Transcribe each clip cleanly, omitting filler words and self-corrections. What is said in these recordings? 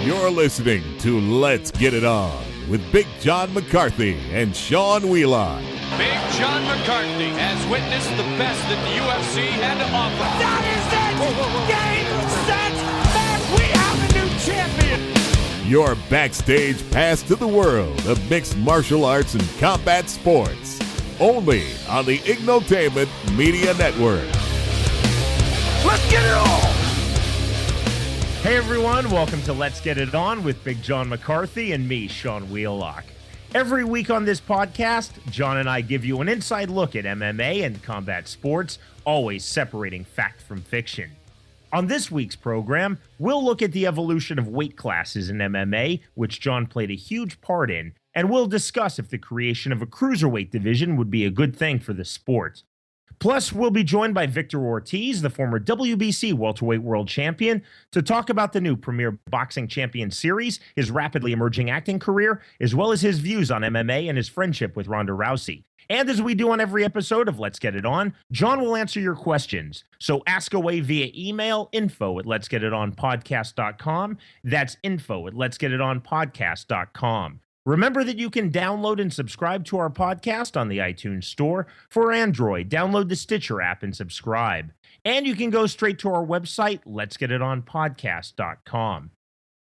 You're listening to Let's Get It On with Big John McCarthy and Sean Wheelock. Big John McCarthy has witnessed the best that the UFC had to offer. That is it! Game, set, match! We have a new champion! Your backstage pass to the world of mixed martial arts and combat sports. Only on the Ignotainment Media Network. Let's get it on! Hey everyone, welcome to Let's Get It On with Big John McCarthy and me, Sean Wheelock. Every week on this podcast, John and I give you an inside look at MMA and combat sports, always separating fact from fiction. On this week's program, we'll look at the evolution of weight classes in MMA, which John played a huge part in, and we'll discuss if the creation of a cruiserweight division would be a good thing for the sport. Plus, we'll be joined by Victor Ortiz, the former WBC welterweight world champion, to talk about the new Premier Boxing Champion Series, his rapidly emerging acting career, as well as his views on MMA and his friendship with Ronda Rousey. And as we do on every episode of Let's Get It On, John will answer your questions. So ask away via email, info@letsgetitonpodcast.com. That's info@letsgetitonpodcast.com. Remember that you can download and subscribe to our podcast on the iTunes Store. For Android, download the Stitcher app and subscribe. And you can go straight to our website, letsgetitonpodcast.com.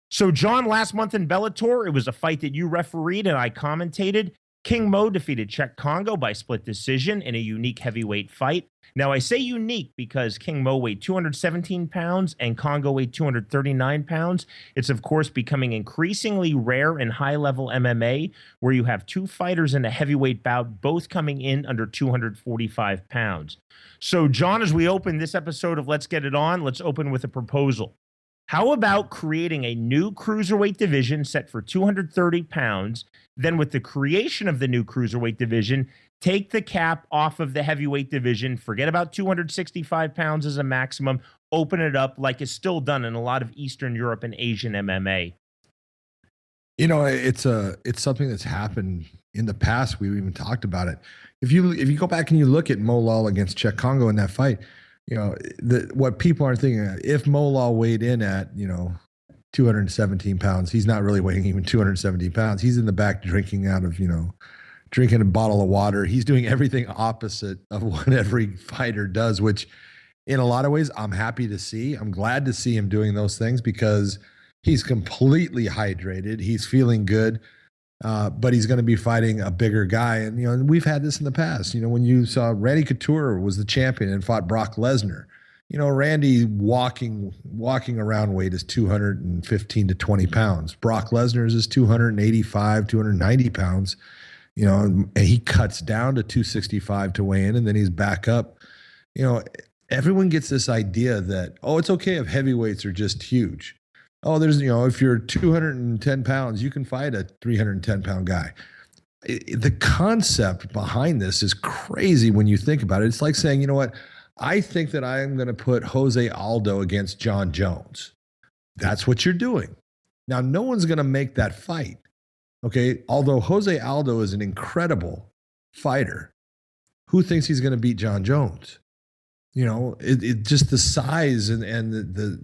So, John, last month in Bellator, it was a fight that you refereed and I commentated. King Mo defeated Czech Congo by split decision in a unique heavyweight fight. Now, I say unique because King Mo weighed 217 pounds and Congo weighed 239 pounds. It's, of course, becoming increasingly rare in high-level MMA, where you have two fighters in a heavyweight bout, both coming in under 245 pounds. So, John, as we open this episode of Let's Get It On, let's open with a proposal. How about creating a new cruiserweight division set for 230 pounds, then with the creation of the new cruiserweight division, take the cap off of the heavyweight division, forget about 265 pounds as a maximum, open it up like is still done in a lot of Eastern Europe and Asian MMA? You know, it's something that's happened in the past. We even talked about it. If you go back and you look at Mo Lawal against Czech Congo in that fight, you know, what people aren't thinking, if Mo Lawal weighed in at, 217 pounds, he's not really weighing even 217 pounds. He's in the back drinking out of, drinking a bottle of water. He's doing everything opposite of what every fighter does, which in a lot of ways I'm happy to see. I'm glad to see him doing those things because he's completely hydrated. He's feeling good. But he's going to be fighting a bigger guy. And, we've had this in the past. When you saw Randy Couture was the champion and fought Brock Lesnar, Randy walking around weight is 215 to 20 pounds. Brock Lesnar's is 285, 290 pounds, and he cuts down to 265 to weigh in, and then he's back up. Everyone gets this idea that, it's okay if heavyweights are just huge. If you're 210 pounds, you can fight a 310-pound guy. The concept behind this is crazy when you think about it. It's like saying, I think that I'm going to put Jose Aldo against John Jones. That's what you're doing. Now, no one's going to make that fight, okay? Although Jose Aldo is an incredible fighter, who thinks he's going to beat John Jones? It just the size and the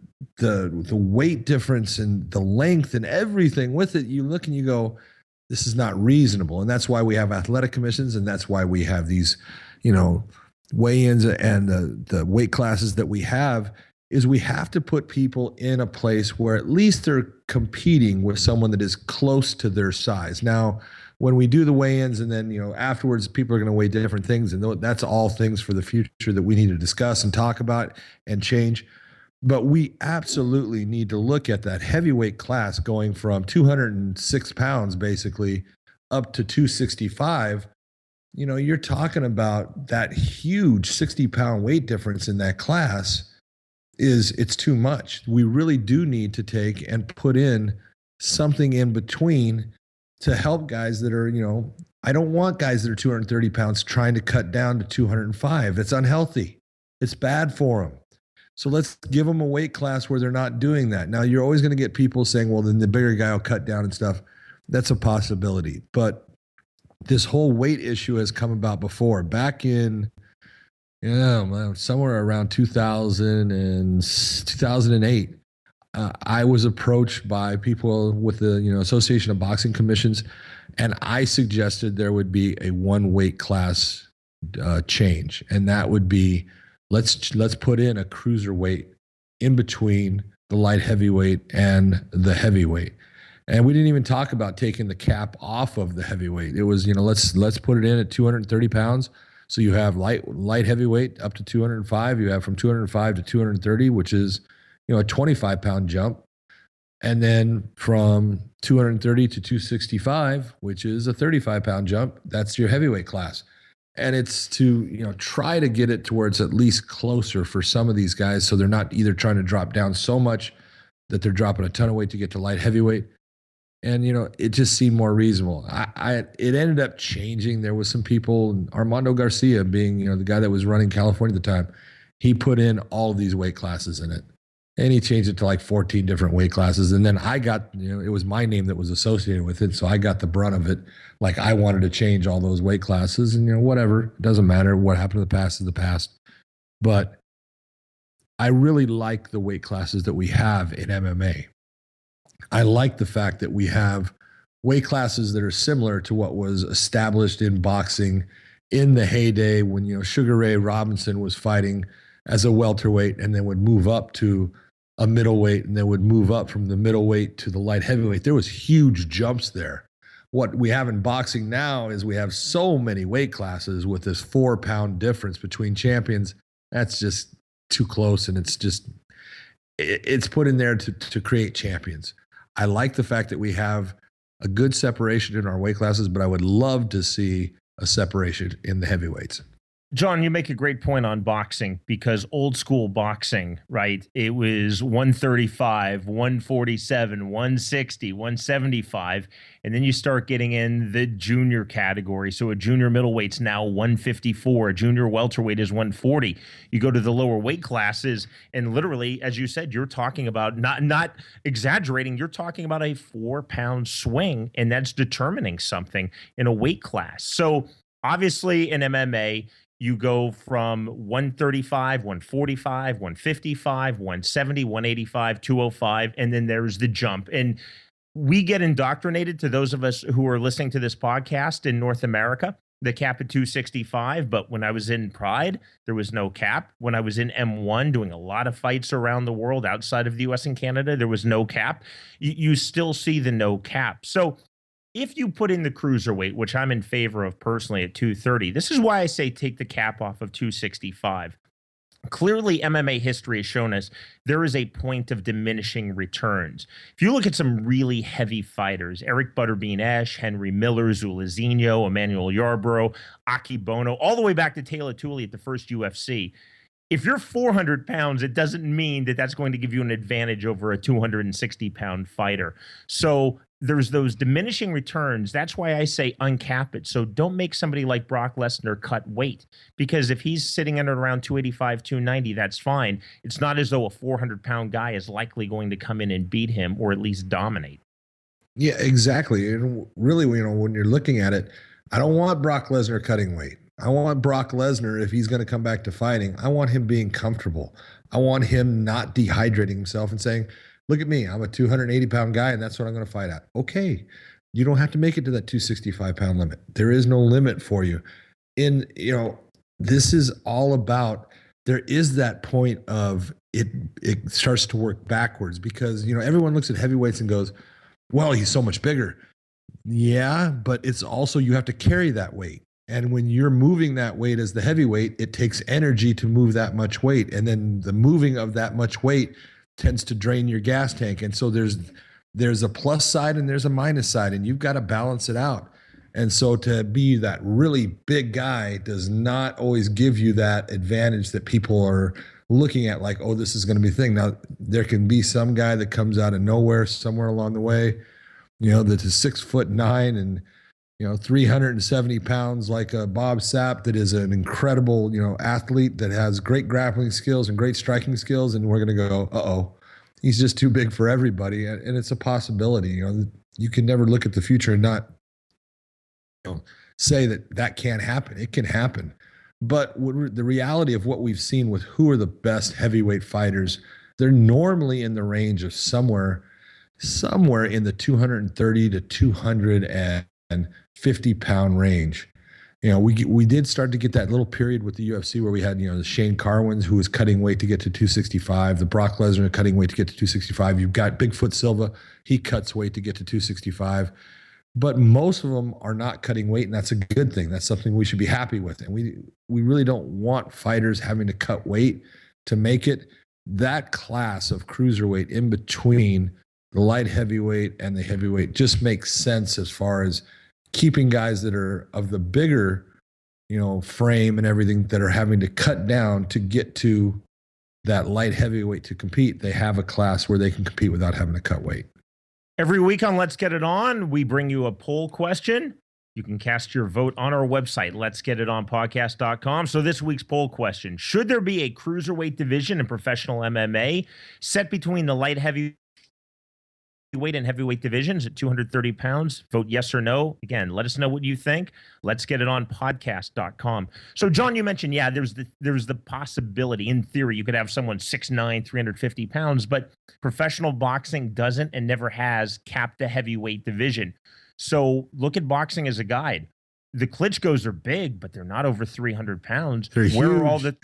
weight difference and the length and everything with it. You look and you go, this is not reasonable. And that's why we have athletic commissions. And that's why we have these, weigh-ins and the weight classes that we have is we have to put people in a place where at least they're competing with someone that is close to their size. Now, when we do the weigh-ins and then, afterwards people are going to weigh different things, and that's all things for the future that we need to discuss and talk about and change. But we absolutely need to look at that heavyweight class going from 206 pounds basically up to 265. You're talking about that huge 60-pound weight difference in that class it's too much. We really do need to take and put in something in between to help guys that are, I don't want guys that are 230 pounds trying to cut down to 205. It's unhealthy. It's bad for them. So let's give them a weight class where they're not doing that. Now, you're always going to get people saying, well, then the bigger guy will cut down and stuff. That's a possibility. But this whole weight issue has come about before. Back in, somewhere around 2008, I was approached by people with the Association of Boxing Commissions, and I suggested there would be a one weight class change, and that would be let's put in a cruiserweight in between the light heavyweight and the heavyweight. And we didn't even talk about taking the cap off of the heavyweight. It was, let's put it in at 230 pounds. So you have light heavyweight up to 205. You have from 205 to 230, which is, a 25-pound jump. And then from 230 to 265, which is a 35-pound jump, that's your heavyweight class. And it's to, try to get it to where it's at least closer for some of these guys, so they're not either trying to drop down so much that they're dropping a ton of weight to get to light heavyweight. And, it just seemed more reasonable. It ended up changing. There was some people, Armando Garcia being, the guy that was running California at the time, he put in all of these weight classes in it. And he changed it to like 14 different weight classes. And then I got, it was my name that was associated with it. So I got the brunt of it. Like I wanted to change all those weight classes and, whatever, it doesn't matter. What happened in the past is the past. But I really like the weight classes that we have in MMA. I like the fact that we have weight classes that are similar to what was established in boxing in the heyday when, Sugar Ray Robinson was fighting as a welterweight and then would move up to a middleweight and then would move up from the middleweight to the light heavyweight. There was huge jumps there. What we have in boxing now is we have so many weight classes with this 4-pound difference between champions. That's just too close, and it's put in there to create champions. I like the fact that we have a good separation in our weight classes, but I would love to see a separation in the heavyweights. John, you make a great point on boxing, because old school boxing, right? It was 135, 147, 160, 175. And then you start getting in the junior category. So a junior middleweight's now 154. A junior welterweight is 140. You go to the lower weight classes, and literally, as you said, you're talking about, not exaggerating, you're talking about a 4-pound swing, and that's determining something in a weight class. So obviously in MMA, you go from 135, 145, 155, 170, 185, 205, and then there's the jump. And we get indoctrinated, to those of us who are listening to this podcast in North America, the cap at 265. But when I was in Pride, there was no cap. When I was in M1 doing a lot of fights around the world outside of the US and Canada, there was no cap. You still see the no cap. So if you put in the cruiserweight, which I'm in favor of personally at 230, this is why I say take the cap off of 265. Clearly, MMA history has shown us there is a point of diminishing returns. If you look at some really heavy fighters, Eric Butterbean Esch, Henry Miller, Zulazinho, Emmanuel Yarborough, Aki Bono, all the way back to Taylor Tooley at the first UFC, if you're 400 pounds, it doesn't mean that that's going to give you an advantage over a 260-pound fighter. So there's those diminishing returns. That's why I say uncap it. So don't make somebody like Brock Lesnar cut weight, because if he's sitting in at around 285, 290, that's fine. It's not as though a 400-pound guy is likely going to come in and beat him, or at least dominate. Yeah, exactly. And really, when you're looking at it, I don't want Brock Lesnar cutting weight. I want Brock Lesnar, if he's going to come back to fighting, I want him being comfortable. I want him not dehydrating himself and saying, look at me, I'm a 280-pound guy, and that's what I'm going to fight at. Okay, you don't have to make it to that 265-pound limit. There is no limit for you. This is all about, there is that point of it starts to work backwards, because, everyone looks at heavyweights and goes, well, he's so much bigger. Yeah, but it's also, you have to carry that weight. And when you're moving that weight as the heavyweight, it takes energy to move that much weight. And then the moving of that much weight tends to drain your gas tank. And so there's a plus side and there's a minus side, and you've got to balance it out. And so to be that really big guy does not always give you that advantage that people are looking at, like, oh, this is going to be a thing. Now, there can be some guy that comes out of nowhere somewhere along the way, that is 6'9" and 370 pounds, like a Bob Sapp, that is an incredible, athlete that has great grappling skills and great striking skills. And we're going to go, uh-oh, he's just too big for everybody. And it's a possibility. You can never look at the future and not say that can't happen. It can happen. But the reality of what we've seen with who are the best heavyweight fighters They're normally in the range of somewhere in the 230 to 250 pound range. We did start to get that little period with the UFC where we had, the Shane Carwins, who was cutting weight to get to 265, the Brock Lesnar cutting weight to get to 265. You've got Bigfoot Silva, he cuts weight to get to 265. But most of them are not cutting weight, and that's a good thing. That's something we should be happy with. And we really don't want fighters having to cut weight to make it. That class of cruiserweight in between the light heavyweight and the heavyweight just makes sense as far as keeping guys that are of the bigger, frame and everything that are having to cut down to get to that light heavyweight to compete. They have a class where they can compete without having to cut weight. Every week on Let's Get It On, we bring you a poll question. You can cast your vote on our website, letsgetitonpodcast.com. So this week's poll question: should there be a cruiserweight division in professional MMA set between the light heavyweight and heavyweight divisions at 230 pounds? Vote yes or no. Again, let us know what you think. Let's get it on podcast.com. So John, you mentioned, there's the possibility, in theory, you could have someone 6'9", 350 pounds, but professional boxing doesn't and never has capped the heavyweight division. So look at boxing as a guide. The Klitschko's are big, but they're not over 300 pounds. They're where huge. Are all the,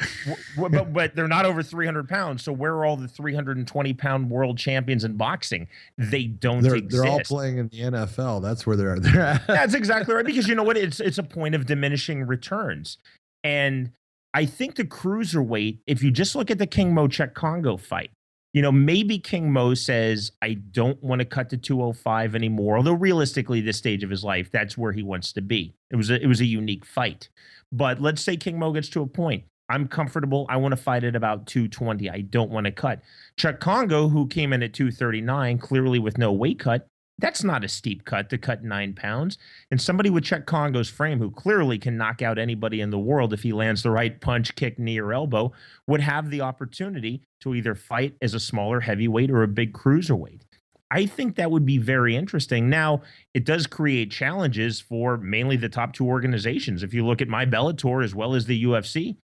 but they're not over 300 pounds. So where are all the 320-pound world champions in boxing? They don't exist. They're all playing in the NFL. That's where they're at. That's exactly right. Because you know what? It's a point of diminishing returns. And I think the cruiserweight, if you just look at the King Mo Czech Congo fight, maybe King Mo says, I don't want to cut to 205 anymore. Although realistically, this stage of his life, that's where he wants to be. It was a unique fight. But let's say King Mo gets to a point. I'm comfortable. I want to fight at about 220. I don't want to cut. Czech Congo, who came in at 239, clearly with no weight cut, that's not a steep cut to cut 9 pounds. And somebody with Czech Congo's frame, who clearly can knock out anybody in the world if he lands the right punch, kick, knee, or elbow, would have the opportunity to either fight as a smaller heavyweight or a big cruiserweight. I think that would be very interesting. Now, it does create challenges for mainly the top two organizations. If you look at my Bellator as well as the UFC,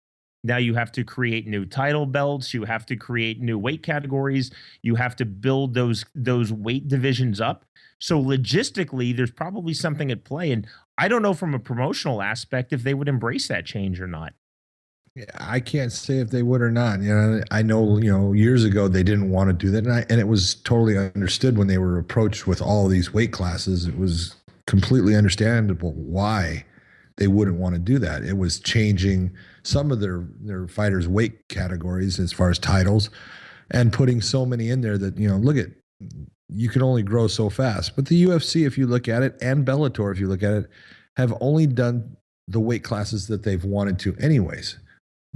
now you have to create new title belts. You have to create new weight categories. You have to build those weight divisions up. So logistically, there's probably something at play. And I don't know from a promotional aspect if they would embrace that change or not. Yeah, I can't say if they would or not. I know, years ago they didn't want to do that. And it was totally understood when they were approached with all of these weight classes. It was completely understandable why they wouldn't want to do that. It was changing some of their fighters' weight categories as far as titles and putting so many in there that, you can only grow so fast. But the UFC, if you look at it, and Bellator, if you look at it, have only done the weight classes that they've wanted to anyways.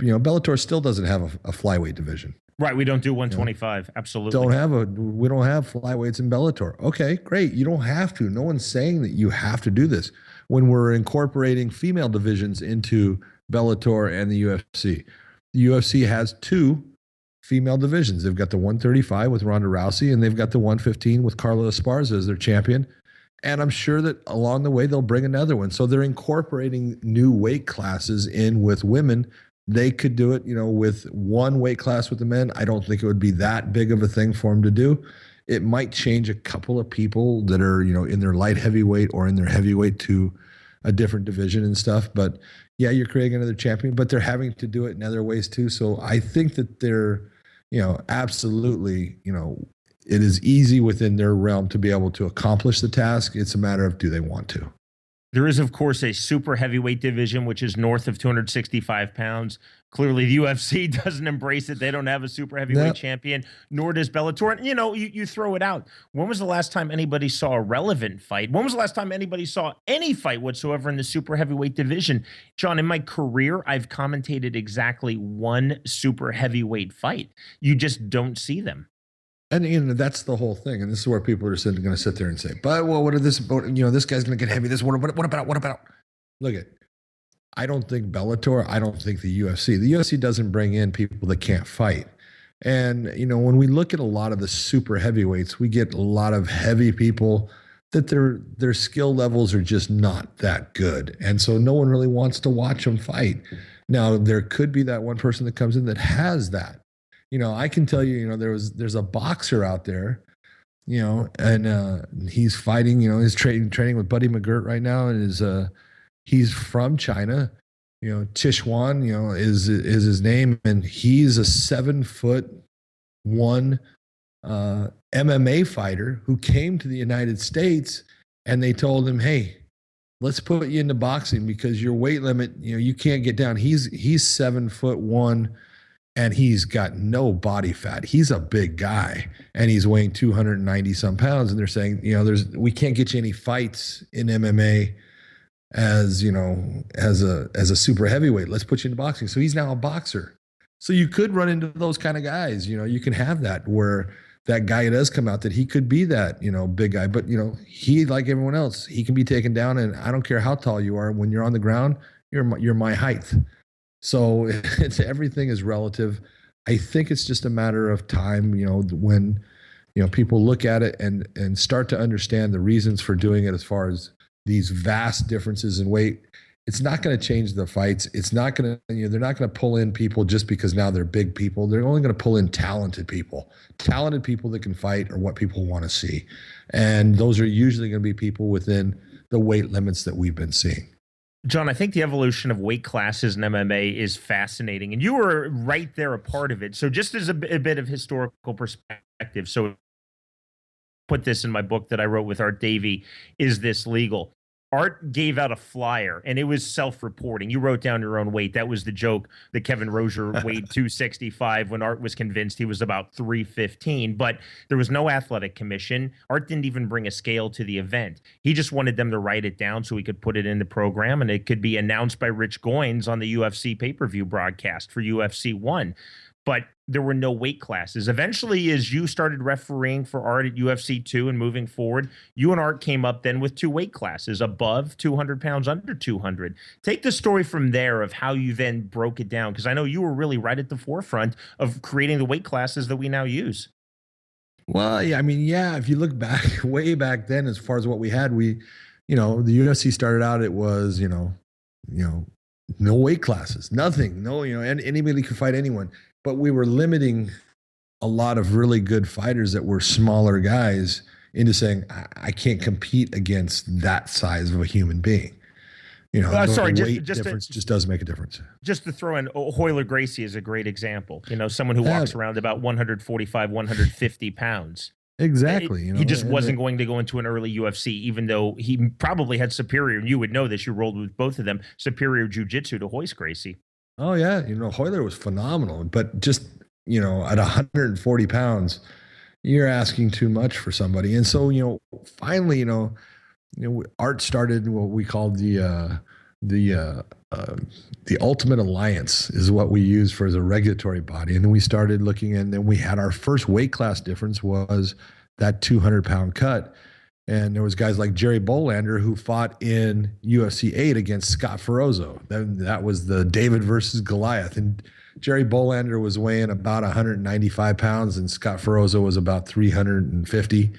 Bellator still doesn't have a flyweight division. Right. We don't do 125. Absolutely. We don't have flyweights in Bellator. Okay, great. You don't have to. No one's saying that you have to do this. When we're incorporating female divisions into Bellator and the UFC has 2 female divisions. They've got the 135 with Ronda Rousey, and they've got the 115 with Carla Esparza as their champion. And I'm sure that along the way, they'll bring another one. So they're incorporating new weight classes in with women. They could do it, with one weight class with the men. I don't think it would be that big of a thing for them to do. It might change a couple of people that are, in their light heavyweight or in their heavyweight to a different division and stuff. But yeah, you're creating another champion, but they're having to do it in other ways too. So I think that they're, absolutely, it is easy within their realm to be able to accomplish the task. It's a matter of, do they want to? There is, of course, a super heavyweight division, which is north of 265 pounds. Clearly, the UFC doesn't embrace it. They don't have a super heavyweight champion, nor does Bellator. And, you throw it out. When was the last time anybody saw a relevant fight? When was the last time anybody saw any fight whatsoever in the super heavyweight division? John, in my career, I've commentated exactly one super heavyweight fight. You just don't see them. And that's the whole thing. And this is where people are going to sit there and say, but what are this? This guy's going to get heavy. What about? Look at. I don't think Bellator. I don't think the UFC. The UFC doesn't bring in people that can't fight. And when we look at a lot of the super heavyweights, we get a lot of heavy people that their skill levels are just not that good, and so no one really wants to watch them fight. Now there could be that one person that comes in that has that. I can tell you, there's a boxer out there, and he's fighting, he's training with Buddy McGirt right now, and he's from China, Tishwan, is his name, and he's a 7'1" MMA fighter who came to the United States, and they told him, hey, let's put you into boxing because your weight limit, you can't get down. He's 7'1" and he's got no body fat. He's a big guy and he's weighing 290 some pounds. And they're saying, we can't get you any fights in MMA as a super heavyweight. Let's put you into boxing. So he's now a boxer. So you could run into those kind of guys, you can have that where that guy does come out that he could be that, big guy, but he, like everyone else, he can be taken down. And I don't care how tall you are, when you're on the ground, you're my height. So everything is relative. I think it's just a matter of time, when, people look at it and start to understand the reasons for doing it as far as these vast differences in weight. It's not going to change the fights. It's not going to, they're not going to pull in people just because now they're big people. They're only going to pull in talented people. Talented people that can fight are what people want to see. And those are usually going to be people within the weight limits that we've been seeing. John, I think the evolution of weight classes in MMA is fascinating, and you were right there, a part of it. So just as a bit of historical perspective, so put this in my book that I wrote with Art Davey, Is This Legal? Art gave out a flyer, and it was self-reporting. You wrote down your own weight. That was the joke that Kevin Rozier weighed 265 when Art was convinced he was about 315. But there was no athletic commission. Art didn't even bring a scale to the event. He just wanted them to write it down so he could put it in the program, and it could be announced by Rich Goins on the UFC pay-per-view broadcast for UFC 1. But there were no weight classes. Eventually, as you started refereeing for Art at UFC 2 and moving forward, you and Art came up then with 2 weight classes, above 200 pounds, under 200. Take the story from there of how you then broke it down, because I know you were really right at the forefront of creating the weight classes that we now use. Well, yeah, if you look back, way back then, as far as what we had, the UFC started out, it was, no weight classes, nothing, and anybody could fight anyone. But we were limiting a lot of really good fighters that were smaller guys into saying, I can't compete against that size of a human being. Weight difference just does make a difference. Just to throw in, Hoyler Gracie is a great example. Someone who walks around about 145, 150 pounds. Exactly. He just wasn't going to go into an early UFC, even though he probably had superior, and you would know this, you rolled with both of them, superior jiu-jitsu to Royce Gracie. Oh yeah. Hoyler was phenomenal, but just, at 140 pounds, you're asking too much for somebody. And so, finally, Art started what we called the Ultimate Alliance is what we use for as a regulatory body. And then we started looking, and then we had our first weight class difference was that 200-pound cut. And there was guys like Jerry Bolander who fought in UFC 8 against Scott Ferozzo. That was the David versus Goliath. And Jerry Bolander was weighing about 195 pounds, and Scott Ferozzo was about 350.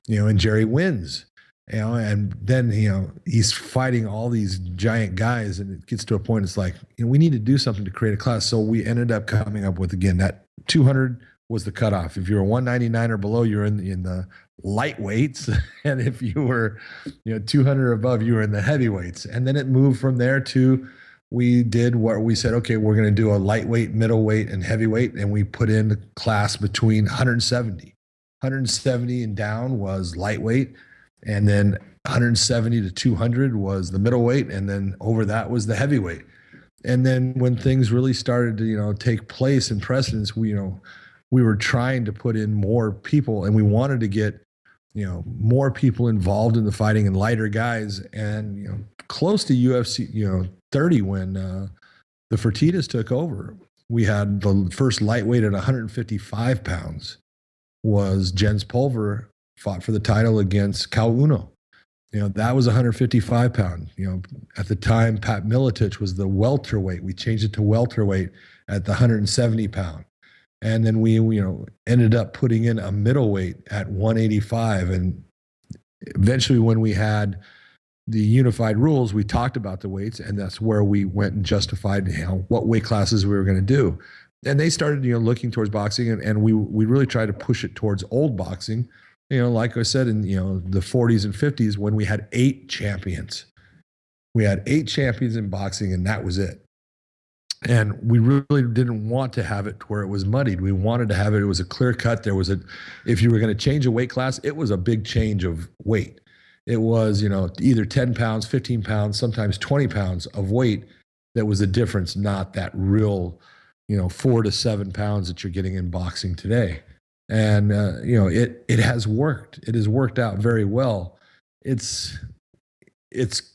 And Jerry wins. And then he's fighting all these giant guys, and it gets to a point. It's like we need to do something to create a class. So we ended up coming up with, again, that 200 was the cutoff. If you're 199 or below, you're in the lightweights, and if you were 200 or above, you were in the heavyweights. And then it moved from there to, we did what we said, okay, we're going to do a lightweight, middleweight, and heavyweight, and we put in the class between 170 and down was lightweight, and then 170 to 200 was the middleweight, and then over that was the heavyweight. And then when things really started to take place in precedence, we were trying to put in more people, and we wanted to get more people involved in the fighting and lighter guys. And close to UFC 30 when the Fertittas took over, we had the first lightweight at 155 pounds was Jens Pulver, fought for the title against Cal Uno. That was 155 pound. At the time, Pat Miletich was the welterweight. We changed it to welterweight at the 170 pound. And then we, ended up putting in a middleweight at 185. And eventually when we had the unified rules, we talked about the weights, and that's where we went and justified what weight classes we were going to do. And they started, looking towards boxing, and we really tried to push it towards old boxing. Like I said, in the 40s and 50s, when we had 8 champions. We had 8 champions in boxing, and that was it. And we really didn't want to have it where it was muddied. We wanted to have it. It was a clear cut. If you were going to change a weight class, it was a big change of weight. It was, either 10 pounds, 15 pounds, sometimes 20 pounds of weight. That was the difference, not that real, 4 to 7 pounds that you're getting in boxing today. And, it has worked. It has worked out very well. It's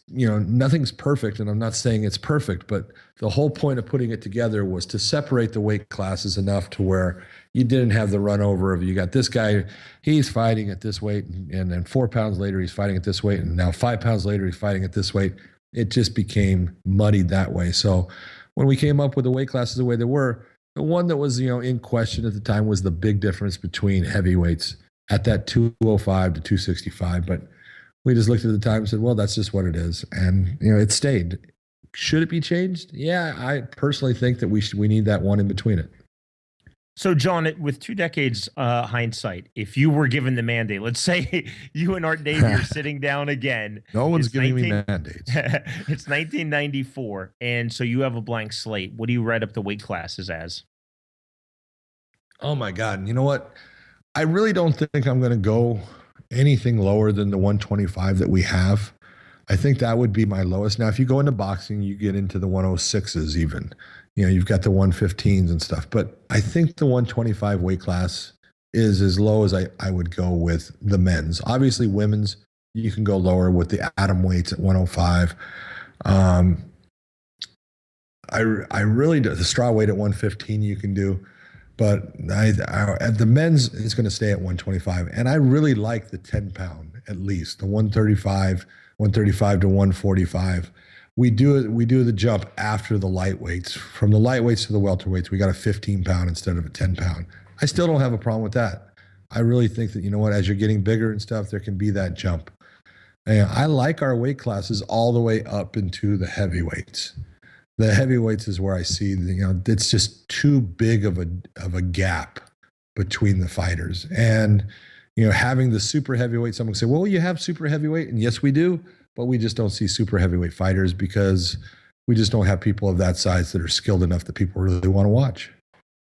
nothing's perfect, and I'm not saying it's perfect, but the whole point of putting it together was to separate the weight classes enough to where you didn't have the run over of, you got this guy, he's fighting at this weight, and then 4 pounds later he's fighting at this weight, and now 5 pounds later he's fighting at this weight. It just became muddied that way. So when we came up with the weight classes the way they were, the one that was in question at the time was the big difference between heavyweights at that 205 to 265. But we just looked at the time and said, well, that's just what it is. And, it stayed. Should it be changed? Yeah, I personally think that we need that one in between it. So, John, with 2 decades hindsight, if you were given the mandate, let's say you and Art Davey are sitting down again. No one's giving me mandates. It's 1994, and so you have a blank slate. What do you write up the weight classes as? Oh, my God. You know what? I really don't think I'm going to go anything lower than the 125 that we have. I think that would be my lowest. Now, if you go into boxing, you get into the 106s even. You've got the 115s and stuff. But I think the 125 weight class is as low as I would go with the men's. Obviously, women's, you can go lower with the atom weights at 105. I really do. The straw weight at 115 you can do. But at the men's, it's going to stay at 125. And I really like the 10 pound, at least, the 135 to 145. We do the jump after the lightweights. From the lightweights to the welterweights, we got a 15 pound instead of a 10 pound. I still don't have a problem with that. I really think that, as you're getting bigger and stuff, there can be that jump. And I like our weight classes all the way up into the heavyweights. The heavyweights is where I see, it's just too big of a gap between the fighters. And, having the super heavyweight, someone can say, well, you have super heavyweight. And yes, we do. But we just don't see super heavyweight fighters because we just don't have people of that size that are skilled enough that people really want to watch.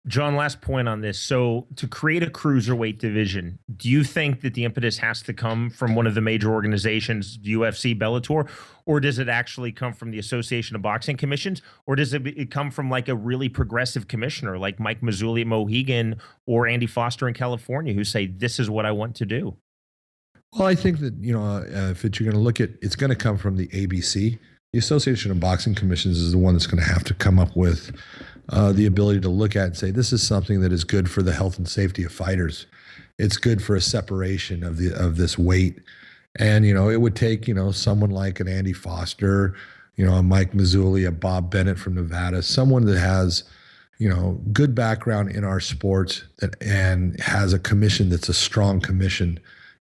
John, last point on this. So to create a cruiserweight division, do you think that the impetus has to come from one of the major organizations, UFC, Bellator, or does it actually come from the Association of Boxing Commissions, or does it come from like a really progressive commissioner like Mike Mazzulli at Mohegan or Andy Foster in California who say, this is what I want to do? Well, I think that, if you're going to look at, it's going to come from the ABC. The Association of Boxing Commissions is the one that's going to have to come up with the ability to look at and say, this is something that is good for the health and safety of fighters. It's good for a separation of this weight. And, it would take, someone like an Andy Foster, a Mike Mazzulli, a Bob Bennett from Nevada, someone that has, good background in our sport and has a commission that's a strong commission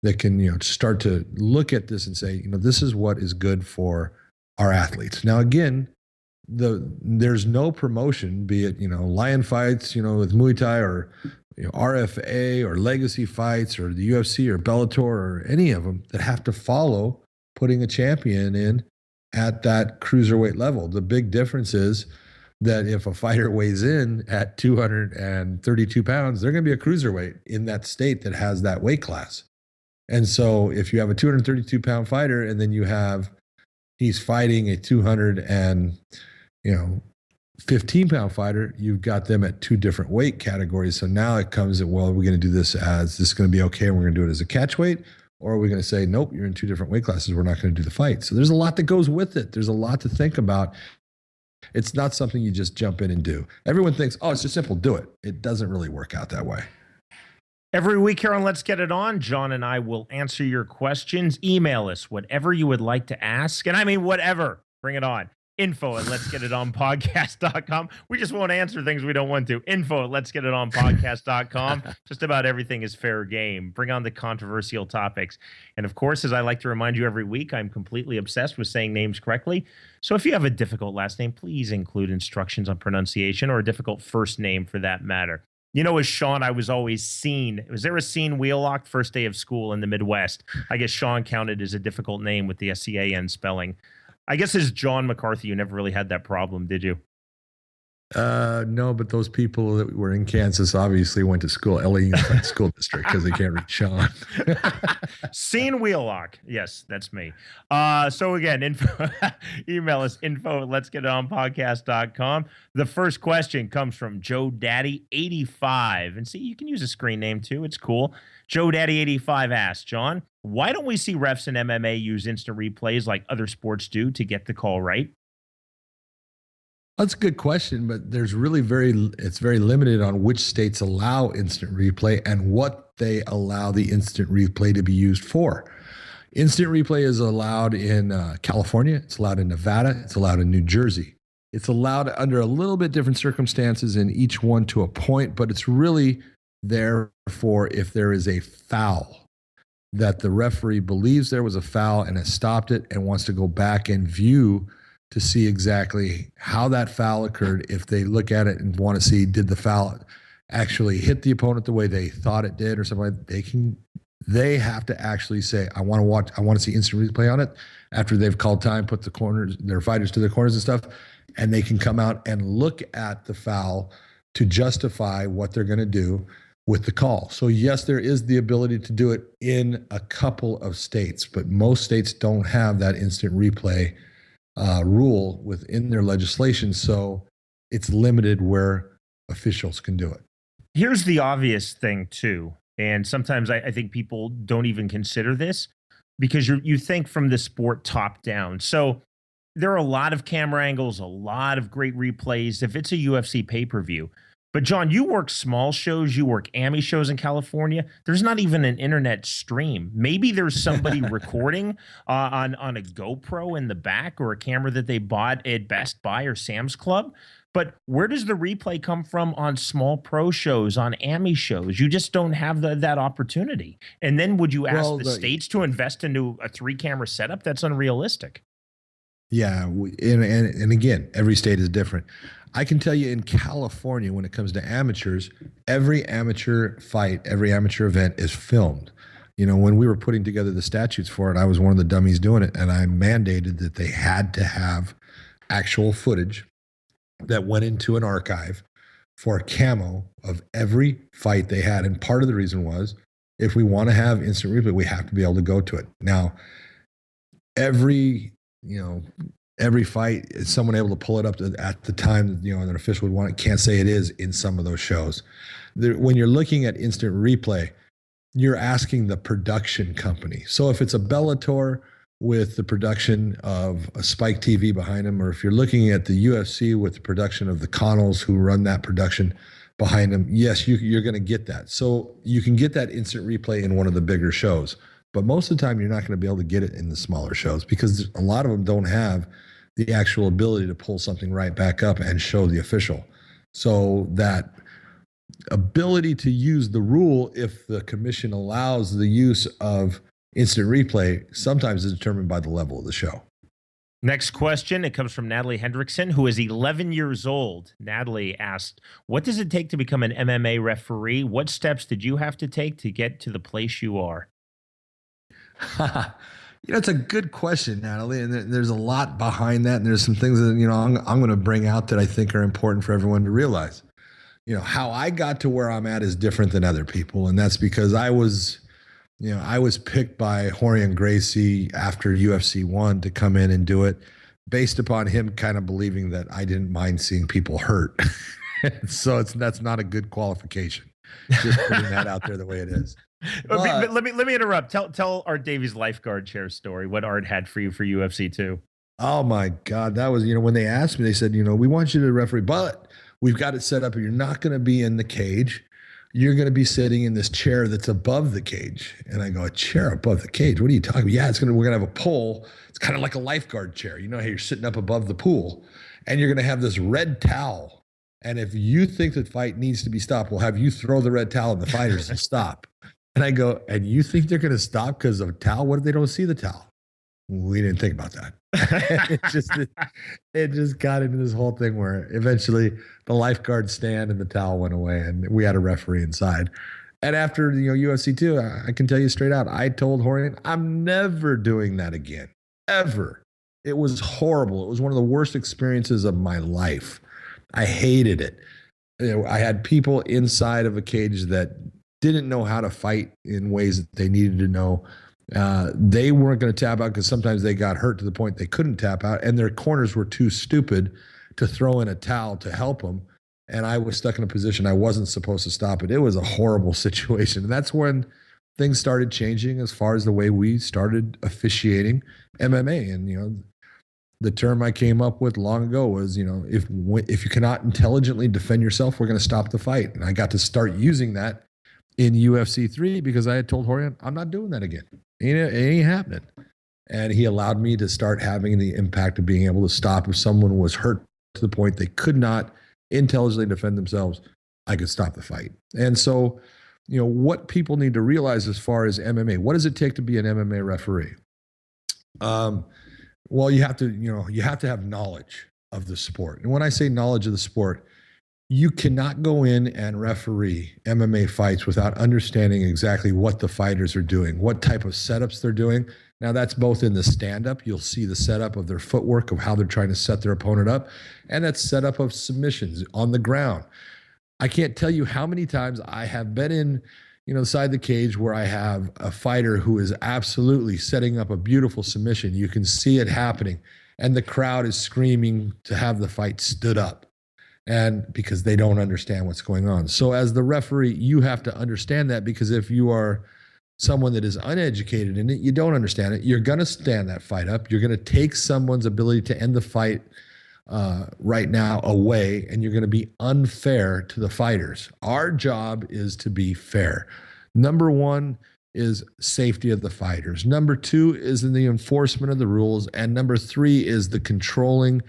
that can, start to look at this and say, this is what is good for our athletes. Now, again, there's no promotion, be it, lion fights, with Muay Thai or RFA or legacy fights or the UFC or Bellator or any of them that have to follow putting a champion in at that cruiserweight level. The big difference is that if a fighter weighs in at 232 pounds, they're going to be a cruiserweight in that state that has that weight class. And so if you have a 232 pound fighter and then he's fighting a 15 pound fighter, you've got them at 2 different weight categories. So now it comes at, well, we're going to do this as, this is going to be okay, and we're going to do it as a catch weight, or are we going to say, nope, you're in 2 different weight classes, we're not going to do the fight. So there's a lot that goes with it. There's a lot to think about. It's not something you just jump in and do. Everyone thinks, oh, it's just simple, do it. It doesn't really work out that way. Every week here on Let's Get It On, John and I will answer your questions. Email us whatever you would like to ask. And I mean, whatever. Bring it on. Info at letsgetitonpodcast.com. We just won't answer things we don't want to. Info at letsgetitonpodcast.com. Just about everything is fair game. Bring on the controversial topics. And of course, as I like to remind you every week, I'm completely obsessed with saying names correctly. So if you have a difficult last name, please include instructions on pronunciation, or a difficult first name for that matter. You know, as Sean, I was always seen. Was there a scene wheellocked first day of school in the Midwest? I guess Sean counted as a difficult name with the SCAN spelling. I guess as John McCarthy, you never really had that problem, did you? No, but those people that were in Kansas obviously went to school, LA Unified School District, because they can't read Sean. Scene Wheelock. Yes, that's me. So again, email us info at letsgetitonpodcast.com. The first question comes from Joe Daddy 85. And see, you can use a screen name too. It's cool. Joe Daddy 85 asks, John, why don't we see refs in MMA use instant replays like other sports do to get the call right? That's a good question, but there's really it's very limited on which states allow instant replay and what they allow the instant replay to be used for. Instant replay is allowed in California, it's allowed in Nevada, it's allowed in New Jersey. It's allowed under a little bit different circumstances in each one to a point, but it's really there for if there is a foul that the referee believes there was a foul and has stopped it and wants to go back and view to see exactly how that foul occurred. If they look at it and want to see, did the foul actually hit the opponent the way they thought it did or something like that, they have to actually say, I want to see instant replay on it after they've called time, put their fighters to their corners and stuff, and they can come out and look at the foul to justify what they're going to do with the call. So yes, there is the ability to do it in a couple of states, but most states don't have that instant replay rule within their legislation, so it's limited where officials can do it. Here's the obvious thing too, and sometimes I think people don't even consider this because you think from the sport top down. So there are a lot of camera angles, a lot of great replays if it's a UFC pay-per-view. But John, you work small shows, you work AMI shows in California. There's not even an internet stream. Maybe there's somebody recording on a GoPro in the back or a camera that they bought at Best Buy or Sam's Club. But where does the replay come from on small pro shows, on AMI shows? You just don't have that opportunity. And then would you ask the states to invest into a 3-camera setup? That's unrealistic. Yeah, and again, every state is different. I can tell you in California, when it comes to amateurs, every amateur fight, every amateur event is filmed. You know, when we were putting together the statutes for it, I was one of the dummies doing it, and I mandated that they had to have actual footage that went into an archive for a camo of every fight they had. And part of the reason was, if we want to have instant replay, we have to be able to go to it. Now, every fight, is someone able to pull it up at the time, an official would want it. Can't say it is in some of those shows. When you're looking at instant replay, you're asking the production company. So if it's a Bellator with the production of a Spike TV behind them, or if you're looking at the UFC with the production of the Connells who run that production behind them, yes, you're going to get that. So you can get that instant replay in one of the bigger shows. But most of the time, you're not going to be able to get it in the smaller shows because a lot of them don't have the actual ability to pull something right back up and show the official. So that ability to use the rule, if the commission allows the use of instant replay, sometimes is determined by the level of the show. Next question, it comes from Natalie Hendrickson, who is 11 years old. Natalie asked, what does it take to become an MMA referee? What steps did you have to take to get to the place you are? It's a good question, Natalie, and there's a lot behind that, and there's some things that I'm going to bring out that I think are important for everyone to realize. How I got to where I'm at is different than other people, and that's because I was picked by Rorion Gracie after UFC 1 to come in and do it, based upon him kind of believing that I didn't mind seeing people hurt. So that's not a good qualification. Just putting that out there the way it is. But let me interrupt. Tell Art Davies' lifeguard chair story. What Art had for you for UFC 2. Oh my God, that was when they asked me, they said we want you to referee, but we've got it set up. You're not going to be in the cage. you're going to be sitting in this chair that's above the cage. And I go, a chair above the cage? What are you talking about? Yeah, we're going to have a pole. It's kind of like a lifeguard chair. You know how you're sitting up above the pool, and you're going to have this red towel. And if you think the fight needs to be stopped, we'll have you throw the red towel and the fighters will stop. And I go, and you think they're going to stop because of a towel? What if they don't see the towel? We didn't think about that. it just got into this whole thing where eventually the lifeguard stand and the towel went away, and we had a referee inside. And after UFC 2, I can tell you straight out, I told Horian, I'm never doing that again, ever. It was horrible. It was one of the worst experiences of my life. I hated it. I had people inside of a cage that didn't know how to fight in ways that they needed to know. They weren't going to tap out because sometimes they got hurt to the point they couldn't tap out, and their corners were too stupid to throw in a towel to help them. And I was stuck in a position I wasn't supposed to stop it. It was a horrible situation. And that's when things started changing as far as the way we started officiating MMA. And, the term I came up with long ago was, if you cannot intelligently defend yourself, we're going to stop the fight. And I got to start using that in UFC 3 because I had told Horian, I'm not doing that again. It ain't happening. And he allowed me to start having the impact of being able to stop if someone was hurt to the point they could not intelligently defend themselves. I could stop the fight. And so, what people need to realize as far as MMA, what does it take to be an MMA referee? Well, you have to have knowledge of the sport. And when I say knowledge of the sport, you cannot go in and referee MMA fights without understanding exactly what the fighters are doing, what type of setups they're doing. Now, that's both in the stand-up. You'll see the setup of their footwork, of how they're trying to set their opponent up, and that's setup of submissions on the ground. I can't tell you how many times I have been in, inside the cage where I have a fighter who is absolutely setting up a beautiful submission. You can see it happening, and the crowd is screaming to have the fight stood up. And because they don't understand what's going on. So as the referee, you have to understand that, because if you are someone that is uneducated in it, you don't understand it, you're going to stand that fight up. You're going to take someone's ability to end the fight right now away, and you're going to be unfair to the fighters. Our job is to be fair. Number one is safety of the fighters. Number two is in the enforcement of the rules. And number three is the controlling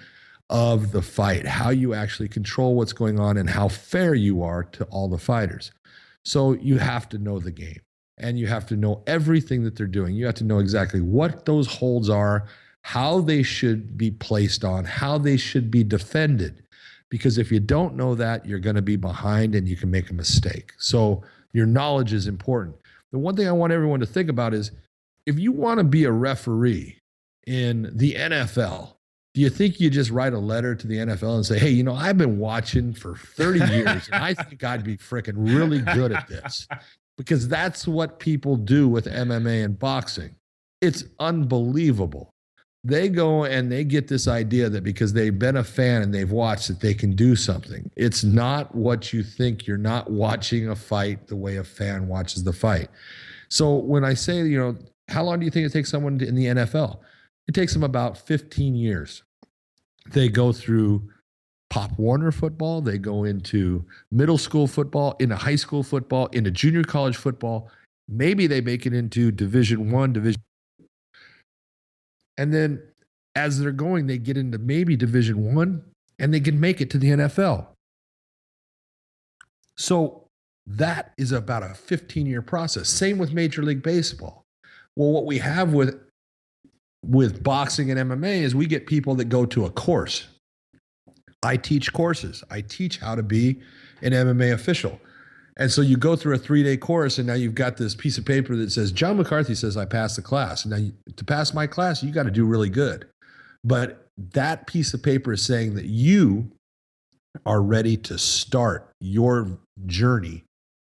of the fight, how you actually control what's going on and how fair you are to all the fighters. So you have to know the game, and you have to know everything that they're doing. You have to know exactly what those holds are, how they should be placed on, how they should be defended. Because if you don't know that, you're going to be behind and you can make a mistake. So your knowledge is important. The one thing I want everyone to think about is, if you want to be a referee in the NFL, do you think you just write a letter to the NFL and say, hey, I've been watching for 30 years and I think I'd be freaking really good at this? Because that's what people do with MMA and boxing. It's unbelievable. They go and they get this idea that because they've been a fan and they've watched that they can do something. It's not what you think. You're not watching a fight the way a fan watches the fight. So when I say, how long do you think it takes someone in the NFL? It takes them about 15 years. They go through Pop Warner football. They go into middle school football, into high school football, into junior college football. Maybe they make it into Division I, Division. And then as they're going, they get into maybe Division I, and they can make it to the NFL. So that is about a 15-year process. Same with Major League Baseball. Well, what we have with boxing and MMA is we get people that go to a course. I teach courses. I teach how to be an MMA official. And so you go through a 3-day course, and now you've got this piece of paper that says, John McCarthy says I passed the class. Now, to pass my class, you got to do really good. But that piece of paper is saying that you are ready to start your journey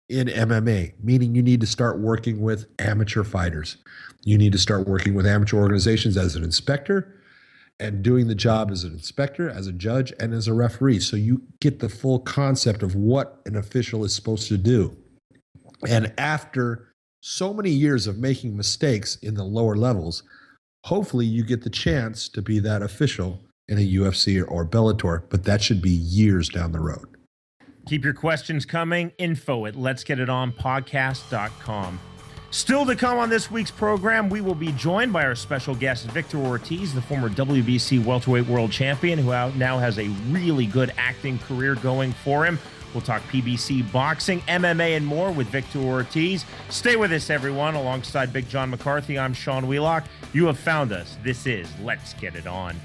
in MMA, meaning you need to start working with amateur fighters. You need to start working with amateur organizations as an inspector and doing the job as an inspector, as a judge, and as a referee. So you get the full concept of what an official is supposed to do. And after so many years of making mistakes in the lower levels, hopefully you get the chance to be that official in a UFC or Bellator, but that should be years down the road. Keep your questions coming. Info at letsgetitonpodcast.com. Still to come on this week's program, we will be joined by our special guest, Victor Ortiz, the former WBC welterweight world champion, who now has a really good acting career going for him. We'll talk PBC, boxing, MMA, and more with Victor Ortiz. Stay with us, everyone. Alongside Big John McCarthy, I'm Sean Wheelock. You have found us. This is Let's Get It On.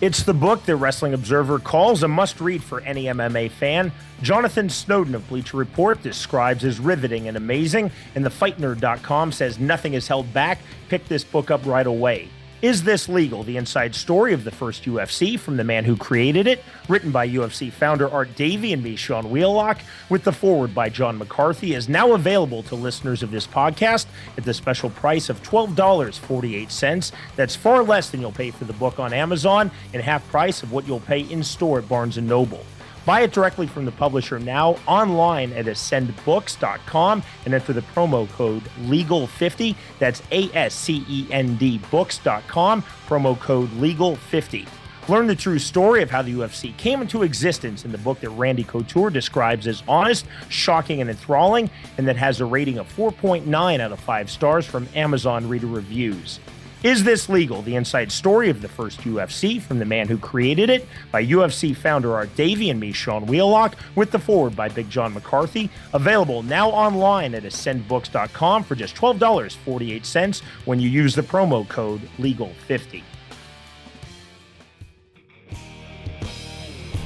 It's the book that Wrestling Observer calls a must-read for any MMA fan. Jonathan Snowden of Bleacher Report describes as riveting and amazing, and TheFightNerd.com says nothing is held back. Pick this book up right away. Is This Legal? The inside story of the first UFC from the man who created it, written by UFC founder Art Davie and me, Sean Wheelock, with the foreword by John McCarthy, is now available to listeners of this podcast at the special price of $12.48. That's far less than you'll pay for the book on Amazon and half price of what you'll pay in store at Barnes & Noble. Buy it directly from the publisher now online at ascendbooks.com and enter the promo code LEGAL50. That's ASCEND books.com, promo code LEGAL50. Learn the true story of how the UFC came into existence in the book that Randy Couture describes as honest, shocking, and enthralling, and that has a rating of 4.9 out of 5 stars from Amazon Reader Reviews. Is This Legal? The inside story of the first UFC from the man who created it, by UFC founder Art Davie and me, Sean Wheelock, with the foreword by Big John McCarthy. Available now online at ascendbooks.com for just $12.48 when you use the promo code LEGAL50.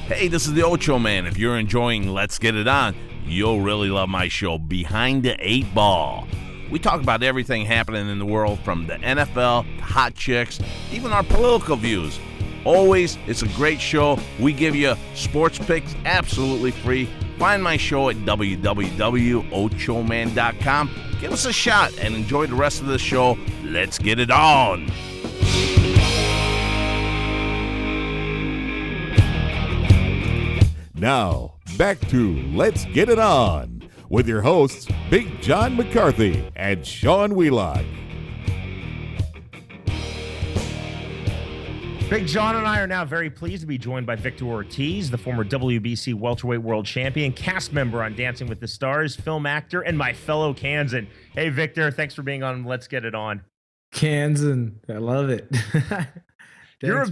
Hey, this is the Ocho Man. If you're enjoying Let's Get It On, you'll really love my show, Behind the Eight Ball. We talk about everything happening in the world, from the NFL, to hot chicks, even our political views. Always, it's a great show. We give you sports picks absolutely free. Find my show at www.ochoman.com. Give us a shot and enjoy the rest of the show. Let's get it on. Now, back to Let's Get It On with your hosts, Big John McCarthy and Sean Wheelock. Big John and I are now very pleased to be joined by Victor Ortiz, the former WBC welterweight world champion, cast member on Dancing with the Stars, film actor, and my fellow Kansan. Hey, Victor, thanks for being on Let's Get It On. Kansan, I love it. You're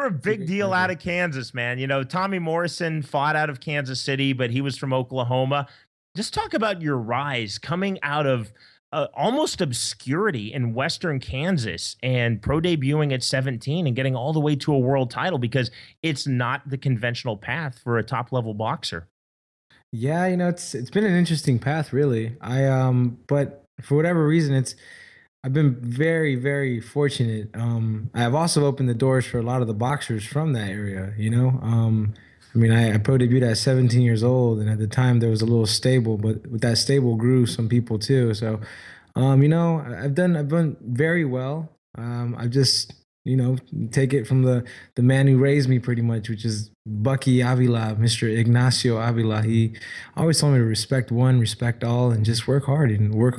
a big deal out of Kansas, man. You know, Tommy Morrison fought out of Kansas City, but he was from Oklahoma. Just talk about your rise coming out of almost obscurity in Western Kansas and pro debuting at 17 and getting all the way to a world title, because it's not the conventional path for a top level boxer. Yeah, you know, it's been an interesting path, really. But for whatever reason, I've been very, very fortunate. I've also opened the doors for a lot of the boxers from that area, you know. I mean, I pro debuted at 17 years old, and at the time there was a little stable, but with that stable grew some people too. So, you know, I've done very well. I just, you know, take it from the man who raised me pretty much, which is Bucky Avila, Mr. Ignacio Avila. He always told me to respect one, respect all, and just work hard and work